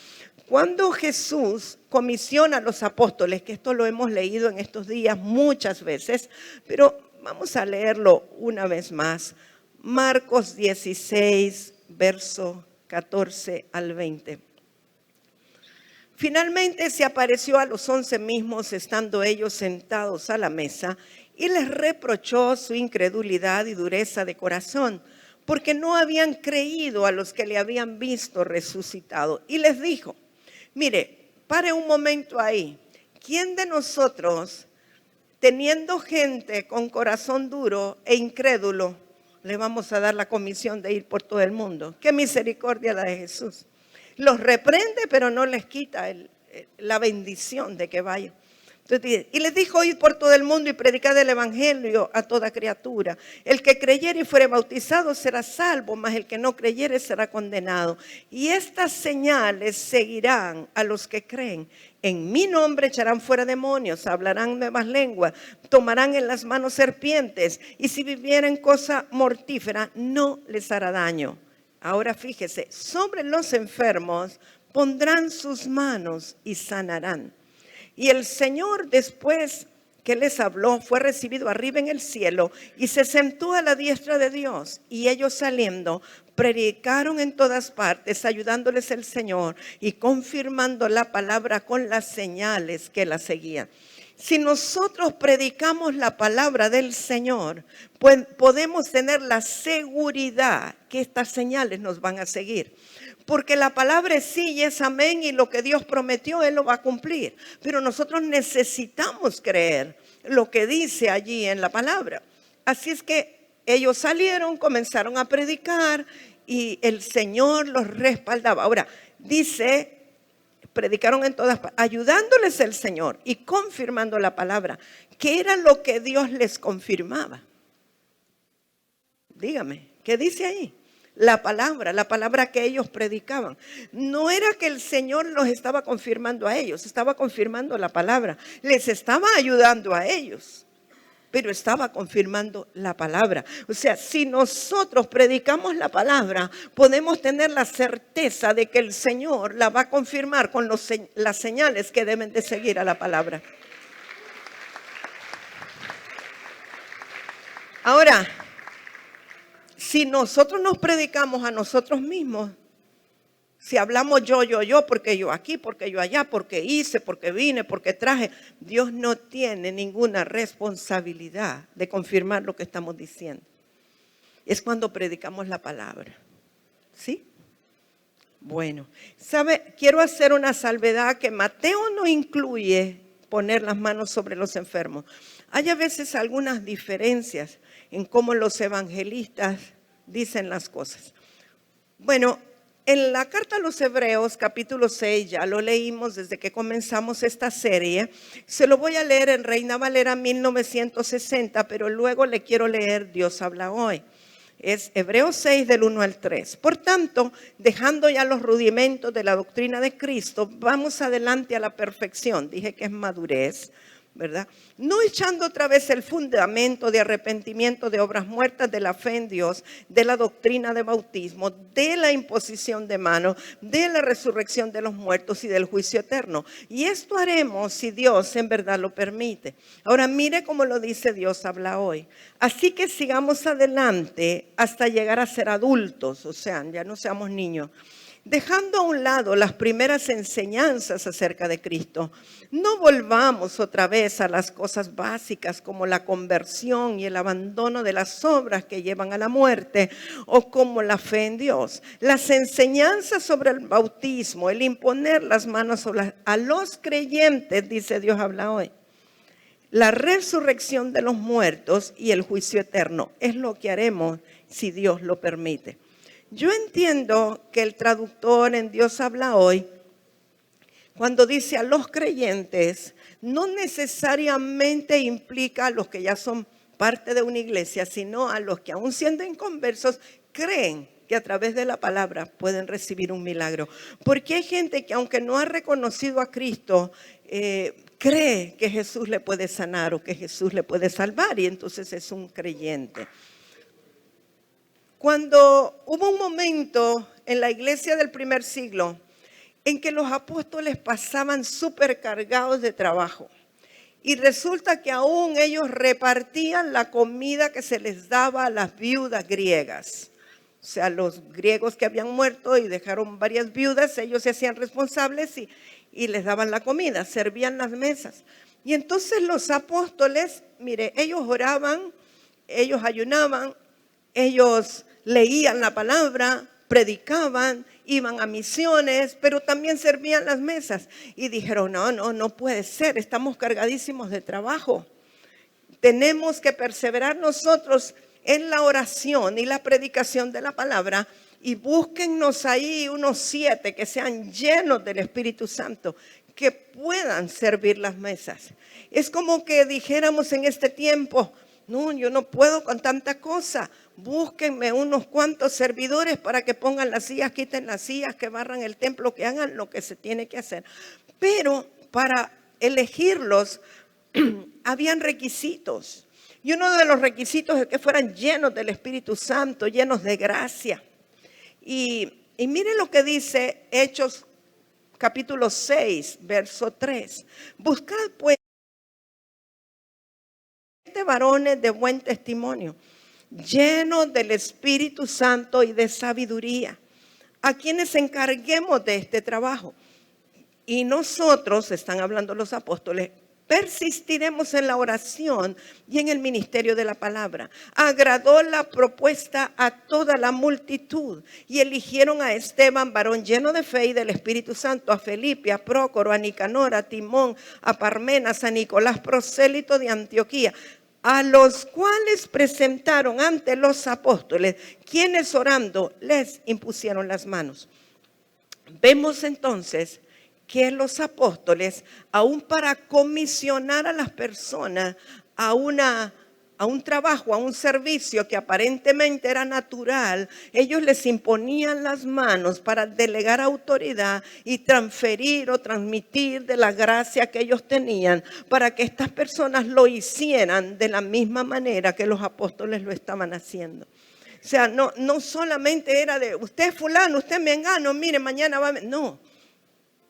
[SPEAKER 2] Cuando Jesús comisiona a los apóstoles, que esto lo hemos leído en estos días muchas veces, pero vamos a leerlo una vez más. Marcos 16, verso 14 al 20. Finalmente se apareció a los 11 mismos, estando ellos sentados a la mesa, y les reprochó su incredulidad y dureza de corazón, porque no habían creído a los que le habían visto resucitado. Y les dijo, mire, pare un momento ahí. ¿Quién de nosotros, teniendo gente con corazón duro e incrédulo, le vamos a dar la comisión de ir por todo el mundo? Qué misericordia la de Jesús. Los reprende, pero no les quita la bendición de que vayan. Entonces, y les dijo, id por todo el mundo y predicad el evangelio a toda criatura. El que creyere y fuere bautizado será salvo, mas el que no creyere será condenado. Y estas señales seguirán a los que creen. En mi nombre echarán fuera demonios, hablarán nuevas lenguas, tomarán en las manos serpientes, y si vivieren cosa mortífera no les hará daño. Ahora fíjese, sobre los enfermos pondrán sus manos y sanarán. Y el Señor, después que les habló fue recibido arriba en el cielo y se sentó a la diestra de Dios. Y ellos saliendo, predicaron en todas partes, ayudándoles el Señor y confirmando la palabra con las señales que la seguían. Si nosotros predicamos la palabra del Señor, pues podemos tener la seguridad que estas señales nos van a seguir. Porque la palabra es sí y es amén, y lo que Dios prometió, Él lo va a cumplir. Pero nosotros necesitamos creer lo que dice allí en la palabra. Así es que ellos salieron, comenzaron a predicar y el Señor los respaldaba. Ahora, dice, predicaron en todas partes, ayudándoles el Señor y confirmando la palabra. ¿Qué era lo que Dios les confirmaba? Dígame, ¿qué dice ahí? La palabra que ellos predicaban. No era que el Señor los estaba confirmando a ellos, estaba confirmando la palabra. Les estaba ayudando a ellos, pero estaba confirmando la palabra. O sea, si nosotros predicamos la palabra, podemos tener la certeza de que el Señor la va a confirmar con las señales que deben de seguir a la palabra. Ahora, si nosotros nos predicamos a nosotros mismos, si hablamos yo, porque yo aquí, porque yo allá, porque hice, porque vine, porque traje, Dios no tiene ninguna responsabilidad de confirmar lo que estamos diciendo. Es cuando predicamos la palabra. ¿Sí? Bueno, ¿sabe? Quiero hacer una salvedad que Mateo no incluye poner las manos sobre los enfermos. Hay a veces algunas diferencias en cómo los evangelistas dicen las cosas. Bueno, en la carta a los Hebreos, capítulo 6, ya lo leímos desde que comenzamos esta serie. Se lo voy a leer en Reina Valera 1960, pero luego le quiero leer Dios habla hoy. Es Hebreos 6 del 1 al 3. Por tanto, dejando ya los rudimentos de la doctrina de Cristo, vamos adelante a la perfección. Dije que es madurez, ¿verdad? No echando otra vez el fundamento de arrepentimiento de obras muertas, de la fe en Dios, de la doctrina de bautismo, de la imposición de manos, de la resurrección de los muertos y del juicio eterno. Y esto haremos si Dios en verdad lo permite. Ahora mire cómo lo dice Dios habla hoy. Así que sigamos adelante hasta llegar a ser adultos, o sea, ya no seamos niños. Dejando a un lado las primeras enseñanzas acerca de Cristo, no volvamos otra vez a las cosas básicas como la conversión y el abandono de las obras que llevan a la muerte, o como la fe en Dios. Las enseñanzas sobre el bautismo, el imponer las manos a los creyentes, dice Dios habla hoy. La resurrección de los muertos y el juicio eterno es lo que haremos si Dios lo permite. Yo entiendo que el traductor en Dios habla hoy, cuando dice a los creyentes, no necesariamente implica a los que ya son parte de una iglesia, sino a los que aún siendo inconversos creen que a través de la palabra pueden recibir un milagro. Porque hay gente que aunque no ha reconocido a Cristo, cree que Jesús le puede sanar o que Jesús le puede salvar, y entonces es un creyente. Cuando hubo un momento en la iglesia del primer siglo en que los apóstoles pasaban súper cargados de trabajo, y resulta que aún ellos repartían la comida que se les daba a las viudas griegas. O sea, los griegos que habían muerto y dejaron varias viudas, ellos se hacían responsables y les daban la comida, servían las mesas. Y entonces los apóstoles, mire, ellos oraban, ellos ayunaban, ellos leían la palabra, predicaban, iban a misiones, pero también servían las mesas. Y dijeron, no puede ser, estamos cargadísimos de trabajo. Tenemos que perseverar nosotros en la oración y la predicación de la palabra, y búsquennos ahí unos 7 que sean llenos del Espíritu Santo, que puedan servir las mesas. Es como que dijéramos en este tiempo, no, yo no puedo con tanta cosa. Búsquenme unos cuantos servidores para que pongan las sillas, quiten las sillas, que barran el templo, que hagan lo que se tiene que hacer. Pero para elegirlos habían requisitos. Y uno de los requisitos es que fueran llenos del Espíritu Santo, llenos de gracia. Y miren lo que dice Hechos capítulo 6, verso 3. Buscad pues 7 varones de buen testimonio, llenos del Espíritu Santo y de sabiduría, a quienes encarguemos de este trabajo. Y nosotros, están hablando los apóstoles, persistiremos en la oración y en el ministerio de la palabra. Agradó la propuesta a toda la multitud y eligieron a Esteban, varón lleno de fe y del Espíritu Santo, a Felipe, a Prócoro, a Nicanor, a Timón, a Parmenas, a Nicolás, prosélito de Antioquía, a los cuales presentaron ante los apóstoles, quienes orando les impusieron las manos. Vemos entonces que los apóstoles, aún para comisionar a las personas a un trabajo, a un servicio que aparentemente era natural, ellos les imponían las manos para delegar autoridad y transferir o transmitir de la gracia que ellos tenían para que estas personas lo hicieran de la misma manera que los apóstoles lo estaban haciendo. O sea, no solamente era de usted fulano, usted mengano, mire, mañana va a... No.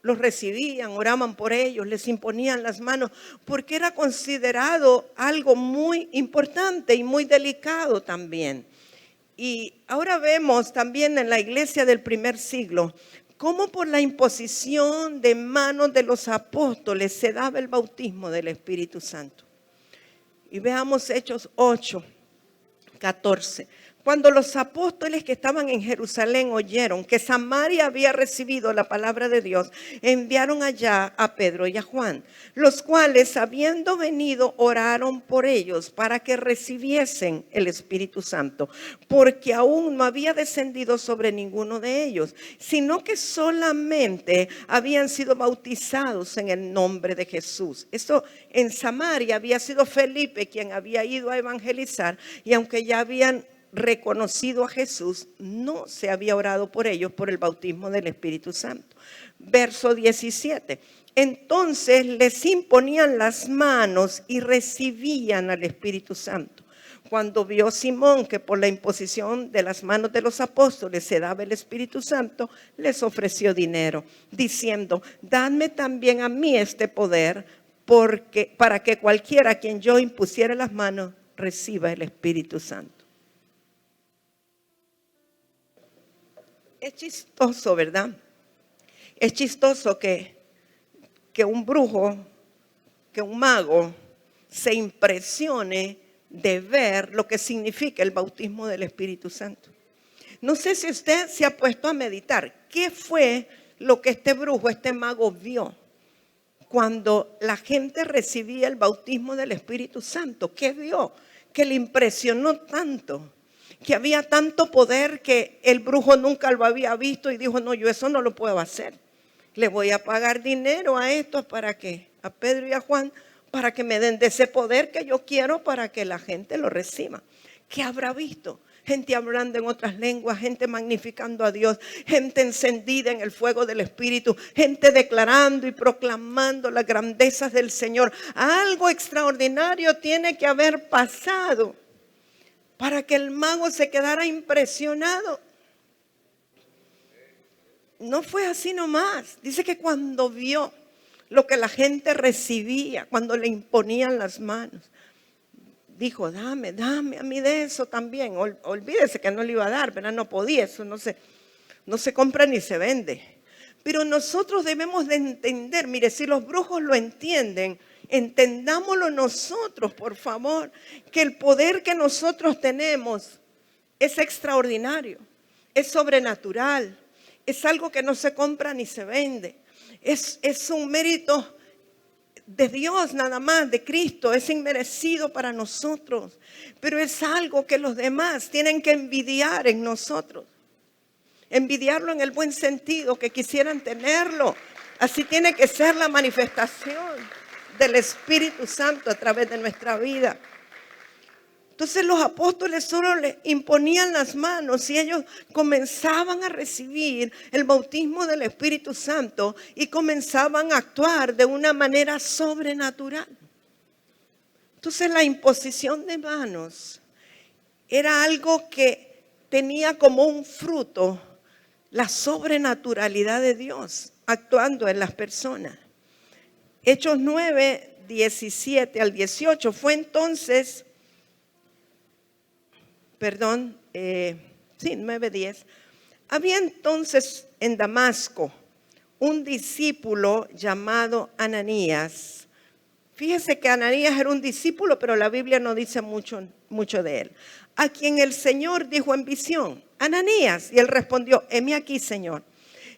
[SPEAKER 2] Los recibían, oraban por ellos, les imponían las manos, porque era considerado algo muy importante y muy delicado también. Y ahora vemos también en la iglesia del primer siglo, cómo por la imposición de manos de los apóstoles se daba el bautismo del Espíritu Santo. Y veamos Hechos 8, 14. Cuando los apóstoles que estaban en Jerusalén oyeron que Samaria había recibido la palabra de Dios, enviaron allá a Pedro y a Juan, los cuales, habiendo venido, oraron por ellos para que recibiesen el Espíritu Santo, porque aún no había descendido sobre ninguno de ellos, sino que solamente habían sido bautizados en el nombre de Jesús. Esto en Samaria había sido Felipe quien había ido a evangelizar, y aunque ya habían reconocido a Jesús, no se había orado por ellos por el bautismo del Espíritu Santo. Verso 17. Entonces les imponían las manos y recibían al Espíritu Santo. Cuando vio Simón que por la imposición de las manos de los apóstoles se daba el Espíritu Santo, les ofreció dinero, diciendo: dadme también a mí este poder, para que cualquiera a quien yo impusiera las manos reciba el Espíritu Santo. Es chistoso, ¿verdad? Es chistoso que un brujo, que un mago se impresione de ver lo que significa el bautismo del Espíritu Santo. No sé si usted se ha puesto a meditar qué fue lo que este brujo, este mago vio cuando la gente recibía el bautismo del Espíritu Santo. ¿Qué vio? Que le impresionó tanto, que había tanto poder que el brujo nunca lo había visto y dijo: no, yo eso no lo puedo hacer. Le voy a pagar dinero a estos para que, a Pedro y a Juan, para que me den de ese poder que yo quiero para que la gente lo reciba. ¿Qué habrá visto? Gente hablando en otras lenguas, gente magnificando a Dios, gente encendida en el fuego del Espíritu, gente declarando y proclamando las grandezas del Señor. Algo extraordinario tiene que haber pasado para que el mago se quedara impresionado. No fue así nomás. Dice que cuando vio lo que la gente recibía, cuando le imponían las manos, dijo: dame a mí de eso también. Olvídese que no le iba a dar, pero no podía, eso no se compra ni se vende. Pero nosotros debemos de entender, mire, si los brujos lo entienden, entendámoslo nosotros, por favor, que el poder que nosotros tenemos es extraordinario, es sobrenatural, es algo que no se compra ni se vende, es un mérito de Dios nada más, de Cristo, es inmerecido para nosotros, pero es algo que los demás tienen que envidiar en nosotros, envidiarlo en el buen sentido, que quisieran tenerlo. Así tiene que ser la manifestación del Espíritu Santo a través de nuestra vida. Entonces los apóstoles solo le imponían las manos y ellos comenzaban a recibir el bautismo del Espíritu Santo y comenzaban a actuar de una manera sobrenatural. Entonces la imposición de manos era algo que tenía como un fruto la sobrenaturalidad de Dios actuando en las personas. Hechos 9, 17 al 18. Fue entonces, 9:10. Había entonces en Damasco un discípulo llamado Ananías. Fíjese que Ananías era un discípulo, pero la Biblia no dice mucho de él. A quien el Señor dijo en visión: Ananías. Y él respondió: heme aquí, Señor.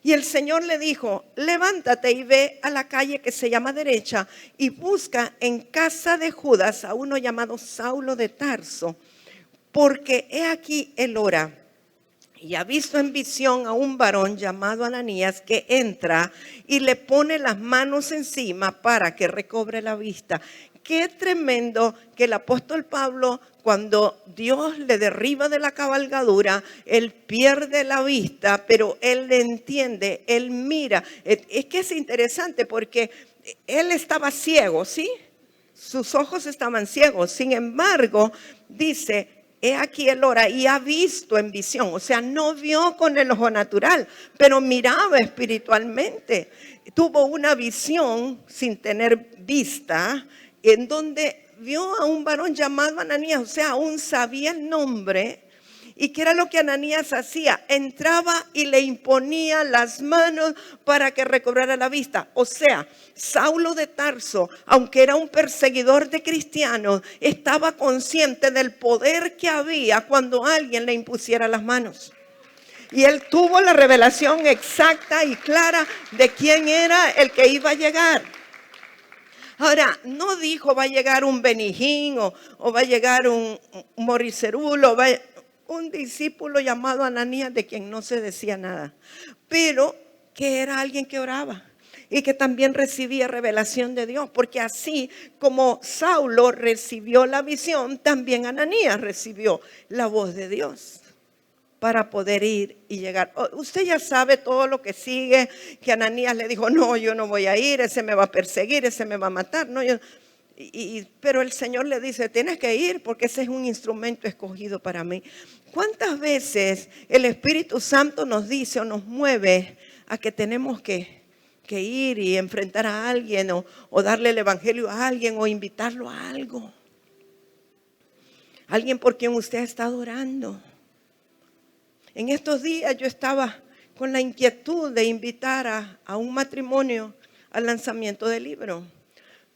[SPEAKER 2] Y el Señor le dijo: levántate y ve a la calle que se llama Derecha y busca en casa de Judas a uno llamado Saulo de Tarso, porque he aquí él ora. Y ha visto en visión a un varón llamado Ananías que entra y le pone las manos encima para que recobre la vista. Qué tremendo que el apóstol Pablo, cuando Dios le derriba de la cabalgadura, él pierde la vista, pero él le entiende, él mira. Es que es interesante porque él estaba ciego, ¿sí? Sus ojos estaban ciegos. Sin embargo, dice: he aquí él ora y ha visto en visión. O sea, no vio con el ojo natural, pero miraba espiritualmente. Tuvo una visión sin tener vista, en donde vio a un varón llamado Ananías. O sea, aún sabía el nombre. ¿Y qué era lo que Ananías hacía? Entraba y le imponía las manos para que recobrara la vista. O sea, Saulo de Tarso, aunque era un perseguidor de cristianos, estaba consciente del poder que había cuando alguien le impusiera las manos. Y él tuvo la revelación exacta y clara de quién era el que iba a llegar. Ahora, no dijo va a llegar un Benijín o va a llegar un Moricerulo, un discípulo llamado Ananías, de quien no se decía nada, pero que era alguien que oraba y que también recibía revelación de Dios, porque así como Saulo recibió la visión, también Ananías recibió la voz de Dios para poder ir y llegar. Usted ya sabe todo lo que sigue, que Ananías le dijo: no, yo no voy a ir, ese me va a perseguir, ese me va a matar, no, pero el Señor le dice: tienes que ir porque ese es un instrumento escogido para mí. ¿Cuántas veces el Espíritu Santo nos dice o nos mueve a que tenemos que ir y enfrentar a alguien o darle el evangelio a alguien o invitarlo a algo? Alguien por quien usted ha estado orando. En estos días yo estaba con la inquietud de invitar a un matrimonio al lanzamiento del libro.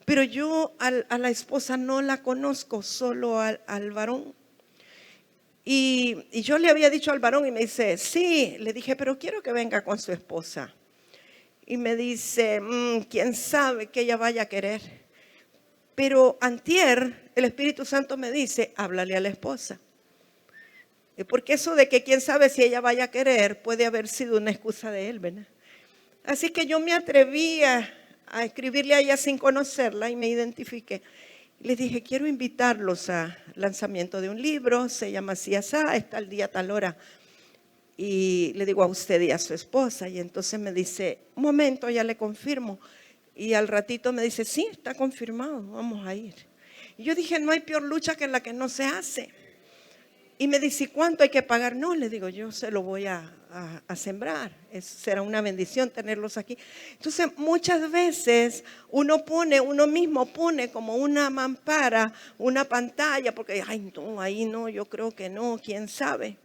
[SPEAKER 2] Pero yo a la esposa no la conozco, solo al varón. Y yo le había dicho al varón y me dice: sí. Le dije: pero quiero que venga con su esposa. Y me dice: quién sabe que ella vaya a querer. Pero antier el Espíritu Santo me dice: háblale a la esposa. Porque eso de que quién sabe si ella vaya a querer puede haber sido una excusa de él, ¿verdad? Así que yo me atreví a escribirle a ella sin conocerla y me identifiqué. Les dije: quiero invitarlos al lanzamiento de un libro, se llama así, está el día tal hora. Y le digo: a usted y a su esposa. Y entonces me dice: un momento, ya le confirmo. Y al ratito me dice: sí, está confirmado, vamos a ir. Y yo dije: no hay peor lucha que la que no se hace. Y me dice: ¿cuánto hay que pagar? No, le digo: yo se lo voy a sembrar. Será una bendición tenerlos aquí. Entonces, muchas veces uno mismo pone como una mampara, una pantalla, porque, ay, no, ahí no, yo creo que no, quién sabe.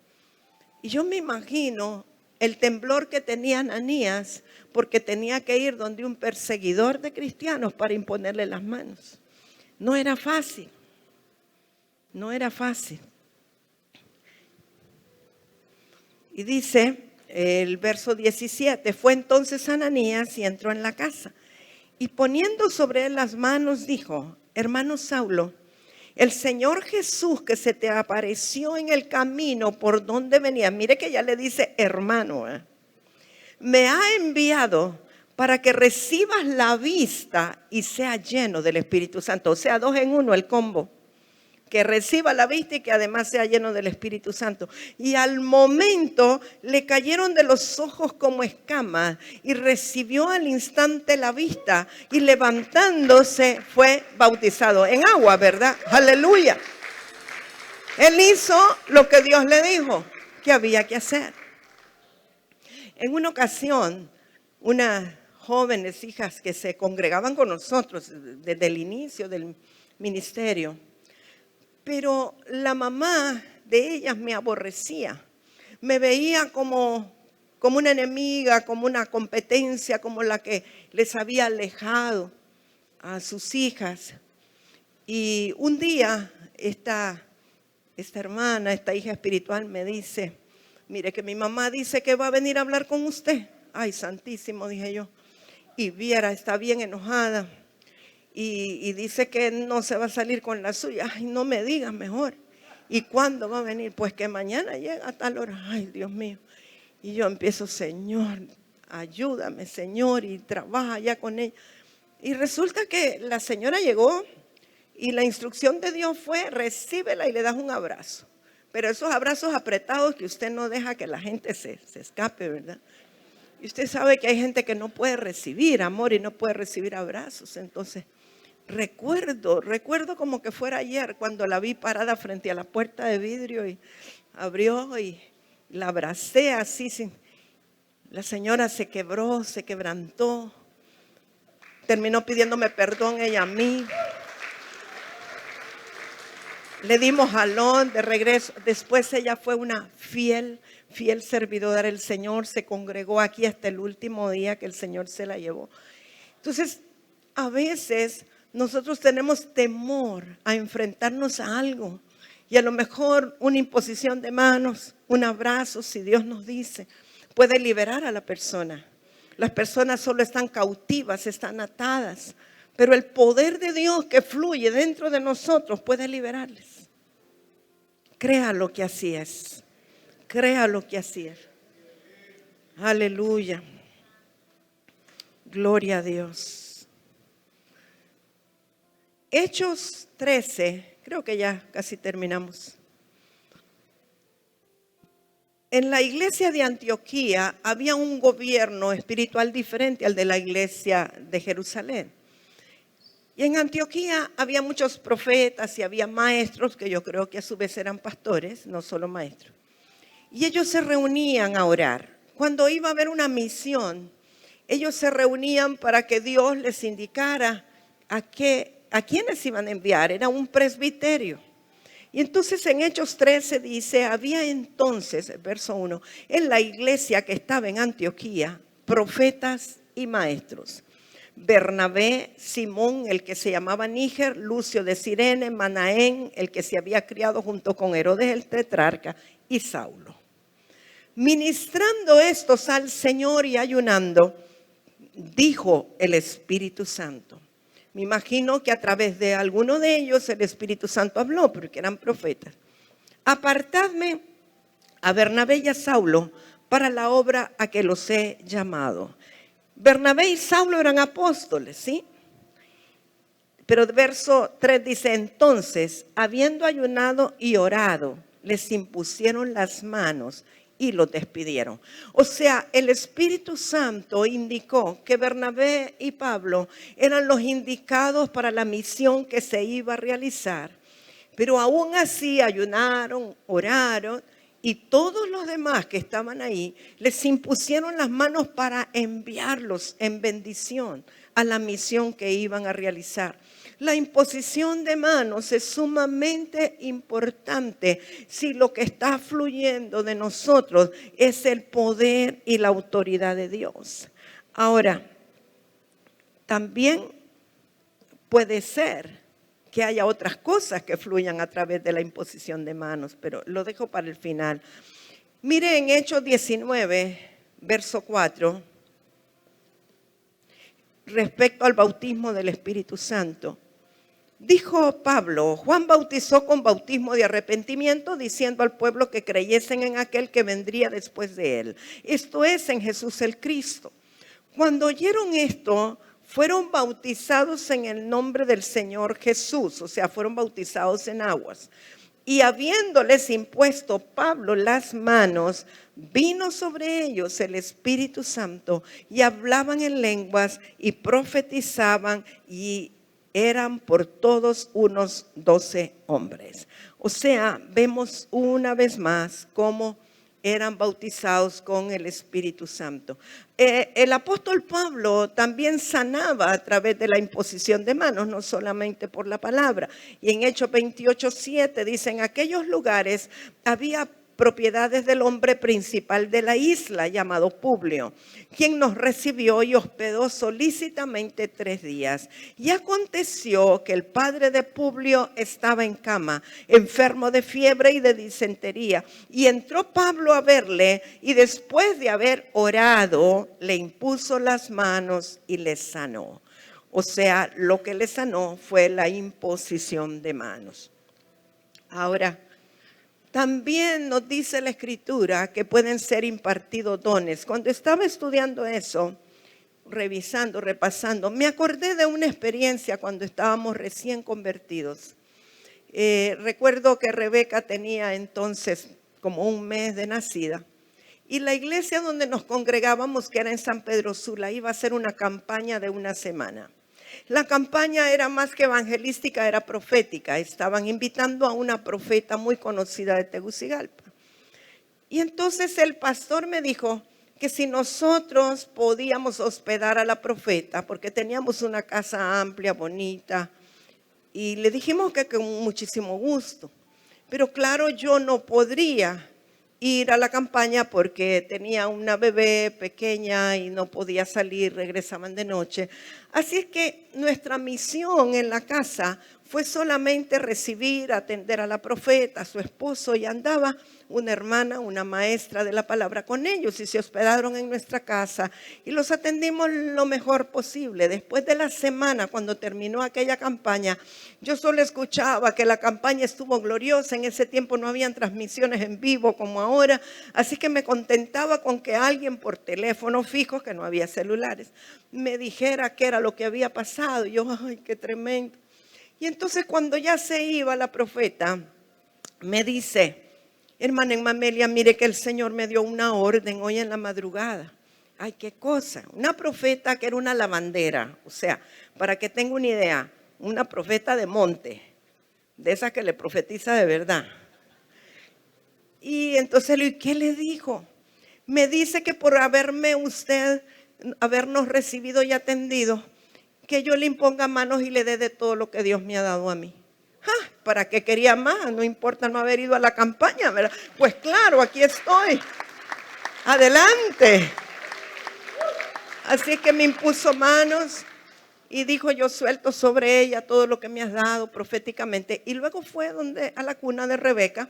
[SPEAKER 2] Y yo me imagino el temblor que tenía Ananías, porque tenía que ir donde un perseguidor de cristianos para imponerle las manos. No era fácil. No era fácil. Y dice el verso 17: fue entonces Ananías y entró en la casa. Y poniendo sobre él las manos, dijo: hermano Saulo, el Señor Jesús que se te apareció en el camino por donde venías, mire que ya le dice hermano, me ha enviado para que recibas la vista y sea lleno del Espíritu Santo. O sea, 2 en 1 el combo. Que reciba la vista y que además sea lleno del Espíritu Santo. Y al momento le cayeron de los ojos como escamas y recibió al instante la vista y levantándose fue bautizado en agua, ¿verdad? Aleluya. Él hizo lo que Dios le dijo que había que hacer. En una ocasión, una jóvenes, hijas que se congregaban con nosotros desde el inicio del ministerio. Pero la mamá de ellas me aborrecía. Me veía como una enemiga, como una competencia, como la que les había alejado a sus hijas. Y un día esta hermana, esta hija espiritual me dice: mire que mi mamá dice que va a venir a hablar con usted. Ay, santísimo, dije yo. Y viera, está bien enojada. Y dice que no se va a salir con la suya. Ay, no me digas mejor. ¿Y cuándo va a venir? Pues que mañana llega a tal hora. Ay, Dios mío. Y yo empiezo: Señor, ayúdame, Señor, y trabaja ya con ella. Y resulta que la señora llegó y la instrucción de Dios fue: recíbela y le das un abrazo. Pero esos abrazos apretados que usted no deja que la gente se escape, ¿verdad? Y usted sabe que hay gente que no puede recibir amor y no puede recibir abrazos. Entonces, recuerdo como que fuera ayer cuando la vi parada frente a la puerta de vidrio y abrió y la abracé así. La señora se quebró, se quebrantó, terminó pidiéndome perdón ella a mí. Le dimos jalón de regreso. Después ella fue una fiel servidora del Señor. Se congregó aquí hasta el último día que el Señor se la llevó. Entonces, a veces nosotros tenemos temor a enfrentarnos a algo. Y a lo mejor una imposición de manos, un abrazo, si Dios nos dice, puede liberar a la persona. Las personas solo están cautivas, están atadas. Pero el poder de Dios que fluye dentro de nosotros puede liberarles. Créalo que así es. Créalo que así es. Aleluya. Gloria a Dios. Hechos 13, creo que ya casi terminamos. En la iglesia de Antioquía había un gobierno espiritual diferente al de la iglesia de Jerusalén. Y en Antioquía había muchos profetas y había maestros, que yo creo que a su vez eran pastores, no solo maestros. Y ellos se reunían a orar. Cuando iba a haber una misión, ellos se reunían para que Dios les indicara a quiénes iban a enviar. Era un presbiterio. Y entonces en Hechos 13 dice: había entonces, verso 1, en la iglesia que estaba en Antioquía, profetas y maestros. Bernabé, Simón, el que se llamaba Níger, Lucio de Cirene, Manaén, el que se había criado junto con Herodes el tetrarca, y Saulo. Ministrando estos al Señor y ayunando, dijo el Espíritu Santo. Me imagino que a través de alguno de ellos el Espíritu Santo habló, porque eran profetas. Apartadme a Bernabé y a Saulo para la obra a que los he llamado. Bernabé y Saulo eran apóstoles, ¿sí? Pero el verso 3 dice: entonces, habiendo ayunado y orado, les impusieron las manos y los despidieron. O sea, el Espíritu Santo indicó que Bernabé y Pablo eran los indicados para la misión que se iba a realizar. Pero aún así ayunaron, oraron, y todos los demás que estaban ahí les impusieron las manos para enviarlos en bendición a la misión que iban a realizar. La imposición de manos es sumamente importante si lo que está fluyendo de nosotros es el poder y la autoridad de Dios. Ahora, también puede ser que haya otras cosas que fluyan a través de la imposición de manos, pero lo dejo para el final. Mire en Hechos 19, verso 4, respecto al bautismo del Espíritu Santo. Dijo Pablo: Juan bautizó con bautismo de arrepentimiento, diciendo al pueblo que creyesen en aquel que vendría después de él, esto es, en Jesús el Cristo. Cuando oyeron esto, fueron bautizados en el nombre del Señor Jesús, o sea, fueron bautizados en aguas. Y habiéndoles impuesto Pablo las manos, vino sobre ellos el Espíritu Santo y hablaban en lenguas y profetizaban, y eran por todos unos 12 hombres. O sea, vemos una vez más cómo eran bautizados con el Espíritu Santo. El apóstol Pablo también sanaba a través de la imposición de manos, no solamente por la palabra. Y en Hechos 28:7 dice, en aquellos lugares había propiedades del hombre principal de la isla, llamado Publio, quien nos recibió y hospedó solícitamente 3 días. Y aconteció que el padre de Publio estaba en cama, enfermo de fiebre y de disentería. Y entró Pablo a verle, y después de haber orado, le impuso las manos y le sanó. O sea, lo que le sanó fue la imposición de manos. Ahora, también nos dice la Escritura que pueden ser impartidos dones. Cuando estaba estudiando eso, revisando, repasando, me acordé de una experiencia cuando estábamos recién convertidos. Recuerdo que Rebeca tenía entonces como 1 mes de nacida. Y la iglesia donde nos congregábamos, que era en San Pedro Sula, iba a hacer una campaña de 1 semana. La campaña era más que evangelística, era profética. Estaban invitando a una profeta muy conocida de Tegucigalpa. Y entonces el pastor me dijo que si nosotros podíamos hospedar a la profeta, porque teníamos una casa amplia, bonita, y le dijimos que con muchísimo gusto. Pero claro, yo no podría ir a la campaña porque tenía una bebé pequeña y no podía salir, regresaban de noche. Así es que nuestra misión en la casa fue solamente recibir, atender a la profeta, a su esposo, y andaba una hermana, una maestra de la palabra con ellos, y se hospedaron en nuestra casa y los atendimos lo mejor posible. Después de la semana, cuando terminó aquella campaña, yo solo escuchaba que la campaña estuvo gloriosa. En ese tiempo no habían transmisiones en vivo como ahora, así que me contentaba con que alguien por teléfono fijo, que no había celulares, me dijera qué era lo que había pasado. Y yo, ay, qué tremendo. Y entonces cuando ya se iba la profeta, me dice, hermana Mamelia, mire que el Señor me dio una orden hoy en la madrugada. Ay, qué cosa. Una profeta que era una lavandera. O sea, para que tenga una idea, una profeta de monte, de esa que le profetiza de verdad. Y entonces le digo, ¿qué le dijo? Me dice que por habernos recibido y atendido, que yo le imponga manos y le dé de todo lo que Dios me ha dado a mí. ¿Para qué quería más? No importa no haber ido a la campaña, ¿verdad? Pues claro, aquí estoy. Adelante. Así que me impuso manos y dijo, yo suelto sobre ella todo lo que me has dado proféticamente. Y luego fue a la cuna de Rebeca.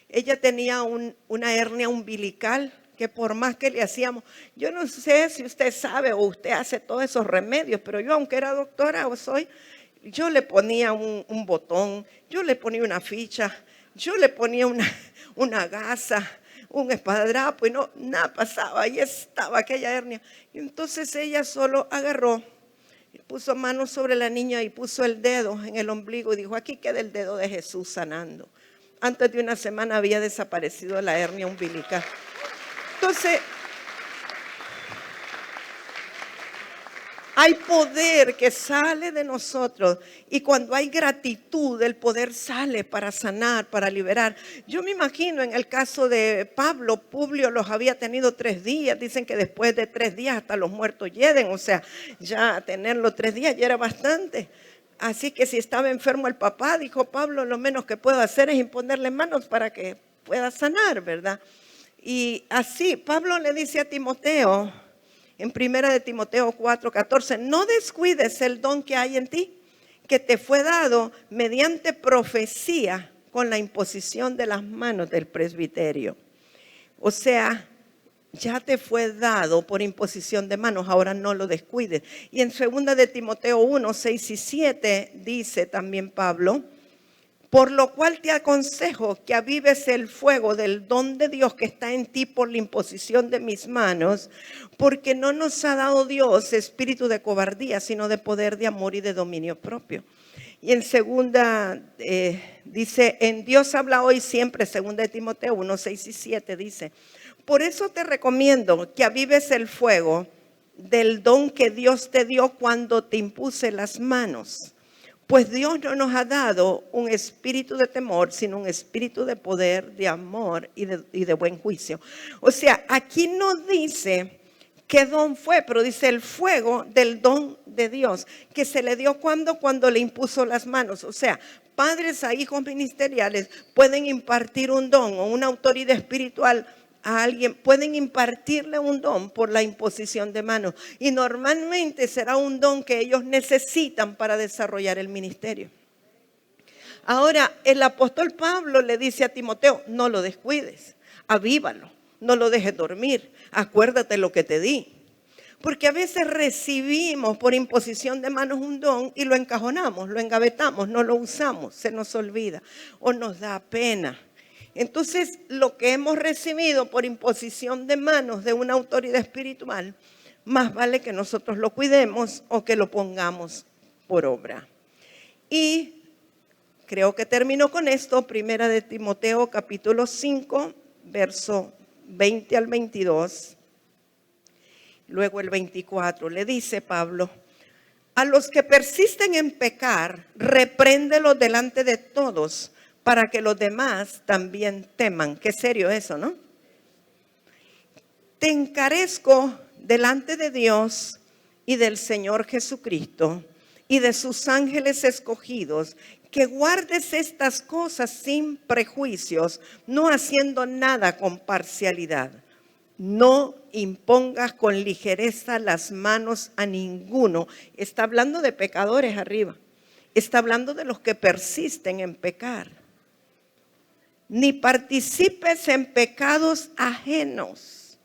[SPEAKER 2] Ella tenía una hernia umbilical que por más que le hacíamos, yo no sé si usted sabe o usted hace todos esos remedios, pero yo, aunque era doctora yo le ponía un botón, yo le ponía una ficha, yo le ponía una gasa, un esparadrapo, y no, nada pasaba. Ahí estaba aquella hernia. Y entonces ella solo agarró, puso manos sobre la niña y puso el dedo en el ombligo y dijo, aquí queda el dedo de Jesús sanando. Antes de 1 semana había desaparecido la hernia umbilical. Entonces, hay poder que sale de nosotros, y cuando hay gratitud, el poder sale para sanar, para liberar. Yo me imagino en el caso de Pablo, Publio los había tenido 3 días. Dicen que después de 3 días hasta los muertos hieden. O sea, ya tenerlo 3 días ya era bastante. Así que si estaba enfermo el papá, dijo Pablo, lo menos que puedo hacer es imponerle manos para que pueda sanar, ¿verdad? Y así Pablo le dice a Timoteo, en 1 de Timoteo 4:14, no descuides el don que hay en ti, que te fue dado mediante profecía con la imposición de las manos del presbiterio. O sea, ya te fue dado por imposición de manos, ahora no lo descuides. Y en 2 de Timoteo 1:6 y 7 dice también Pablo, por lo cual te aconsejo que avives el fuego del don de Dios que está en ti por la imposición de mis manos, porque no nos ha dado Dios espíritu de cobardía, sino de poder, de amor y de dominio propio. Y en segunda dice, en Dios habla hoy siempre, 2 de Timoteo 1:6 y 7 dice, por eso te recomiendo que avives el fuego del don que Dios te dio cuando te impuse las manos. Pues Dios no nos ha dado un espíritu de temor, sino un espíritu de poder, de amor y de buen juicio. O sea, aquí no dice qué don fue, pero dice el fuego del don de Dios, que se le dio cuando le impuso las manos. O sea, padres a hijos ministeriales pueden impartir un don o una autoridad espiritual a alguien, pueden impartirle un don por la imposición de manos. Y normalmente será un don que ellos necesitan para desarrollar el ministerio. Ahora, el apóstol Pablo le dice a Timoteo, no lo descuides, avívalo, no lo dejes dormir, acuérdate lo que te di. Porque a veces recibimos por imposición de manos un don y lo encajonamos, lo engavetamos, no lo usamos, se nos olvida o nos da pena. Entonces, lo que hemos recibido por imposición de manos de una autoridad espiritual, más vale que nosotros lo cuidemos o que lo pongamos por obra. Y creo que termino con esto, primera de Timoteo capítulo 5, verso 20 al 22. Luego el 24, le dice Pablo, a los que persisten en pecar, repréndelos delante de todos, para que los demás también teman. Qué serio eso, ¿no? Te encarezco delante de Dios y del Señor Jesucristo y de sus ángeles escogidos, que guardes estas cosas sin prejuicios, no haciendo nada con parcialidad. No impongas con ligereza las manos a ninguno. Está hablando de pecadores arriba. Está hablando de los que persisten en pecar. Ni participes en pecados ajenos.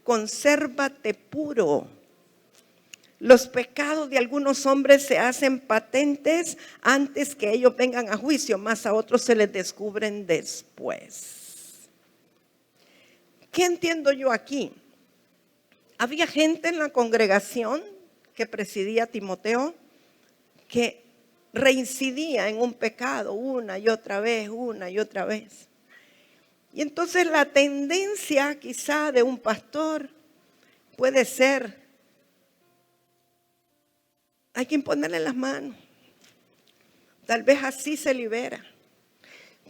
[SPEAKER 2] Consérvate puro. Los pecados de algunos hombres se hacen patentes antes que ellos vengan a juicio, más a otros se les descubren después. ¿Qué entiendo yo aquí? Había gente en la congregación que presidía Timoteo que reincidía en un pecado una y otra vez. Y entonces la tendencia quizá de un pastor puede ser, hay que imponerle las manos. Tal vez así se libera.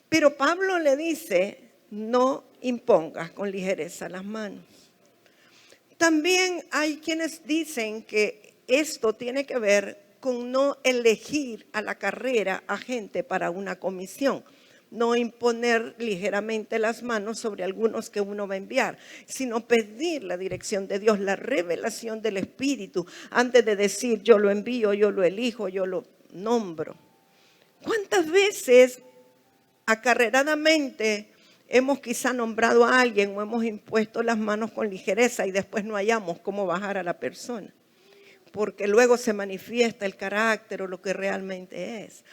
[SPEAKER 2] Pero Pablo le dice, no impongas con ligereza las manos. También hay quienes dicen que esto tiene que ver con no elegir a la carrera a gente para una comisión. No imponer ligeramente las manos sobre algunos que uno va a enviar, sino pedir la dirección de Dios, la revelación del Espíritu, antes de decir yo lo envío, yo lo elijo, yo lo nombro. ¿Cuántas veces acarreradamente hemos quizá nombrado a alguien o hemos impuesto las manos con ligereza y después no hallamos cómo bajar a la persona? Porque luego se manifiesta el carácter o lo que realmente es.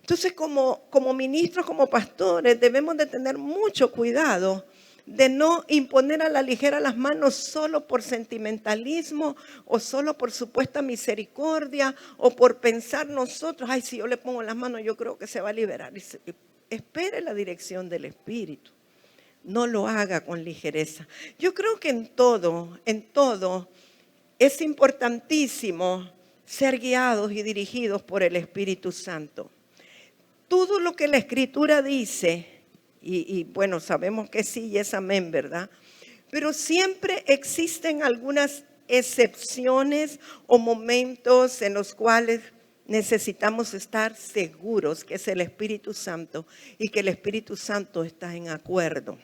[SPEAKER 2] Entonces, como ministros, como pastores, debemos de tener mucho cuidado de no imponer a la ligera las manos solo por sentimentalismo o solo por supuesta misericordia o por pensar nosotros, ay, si yo le pongo las manos yo creo que se va a liberar. Espere la dirección del Espíritu. No lo haga con ligereza. Yo creo que en todo es importantísimo ser guiados y dirigidos por el Espíritu Santo. Todo lo que la Escritura dice, y bueno, sabemos que sí y es amén, ¿verdad? Pero siempre existen algunas excepciones o momentos en los cuales necesitamos estar seguros que es el Espíritu Santo y que el Espíritu Santo está en acuerdo.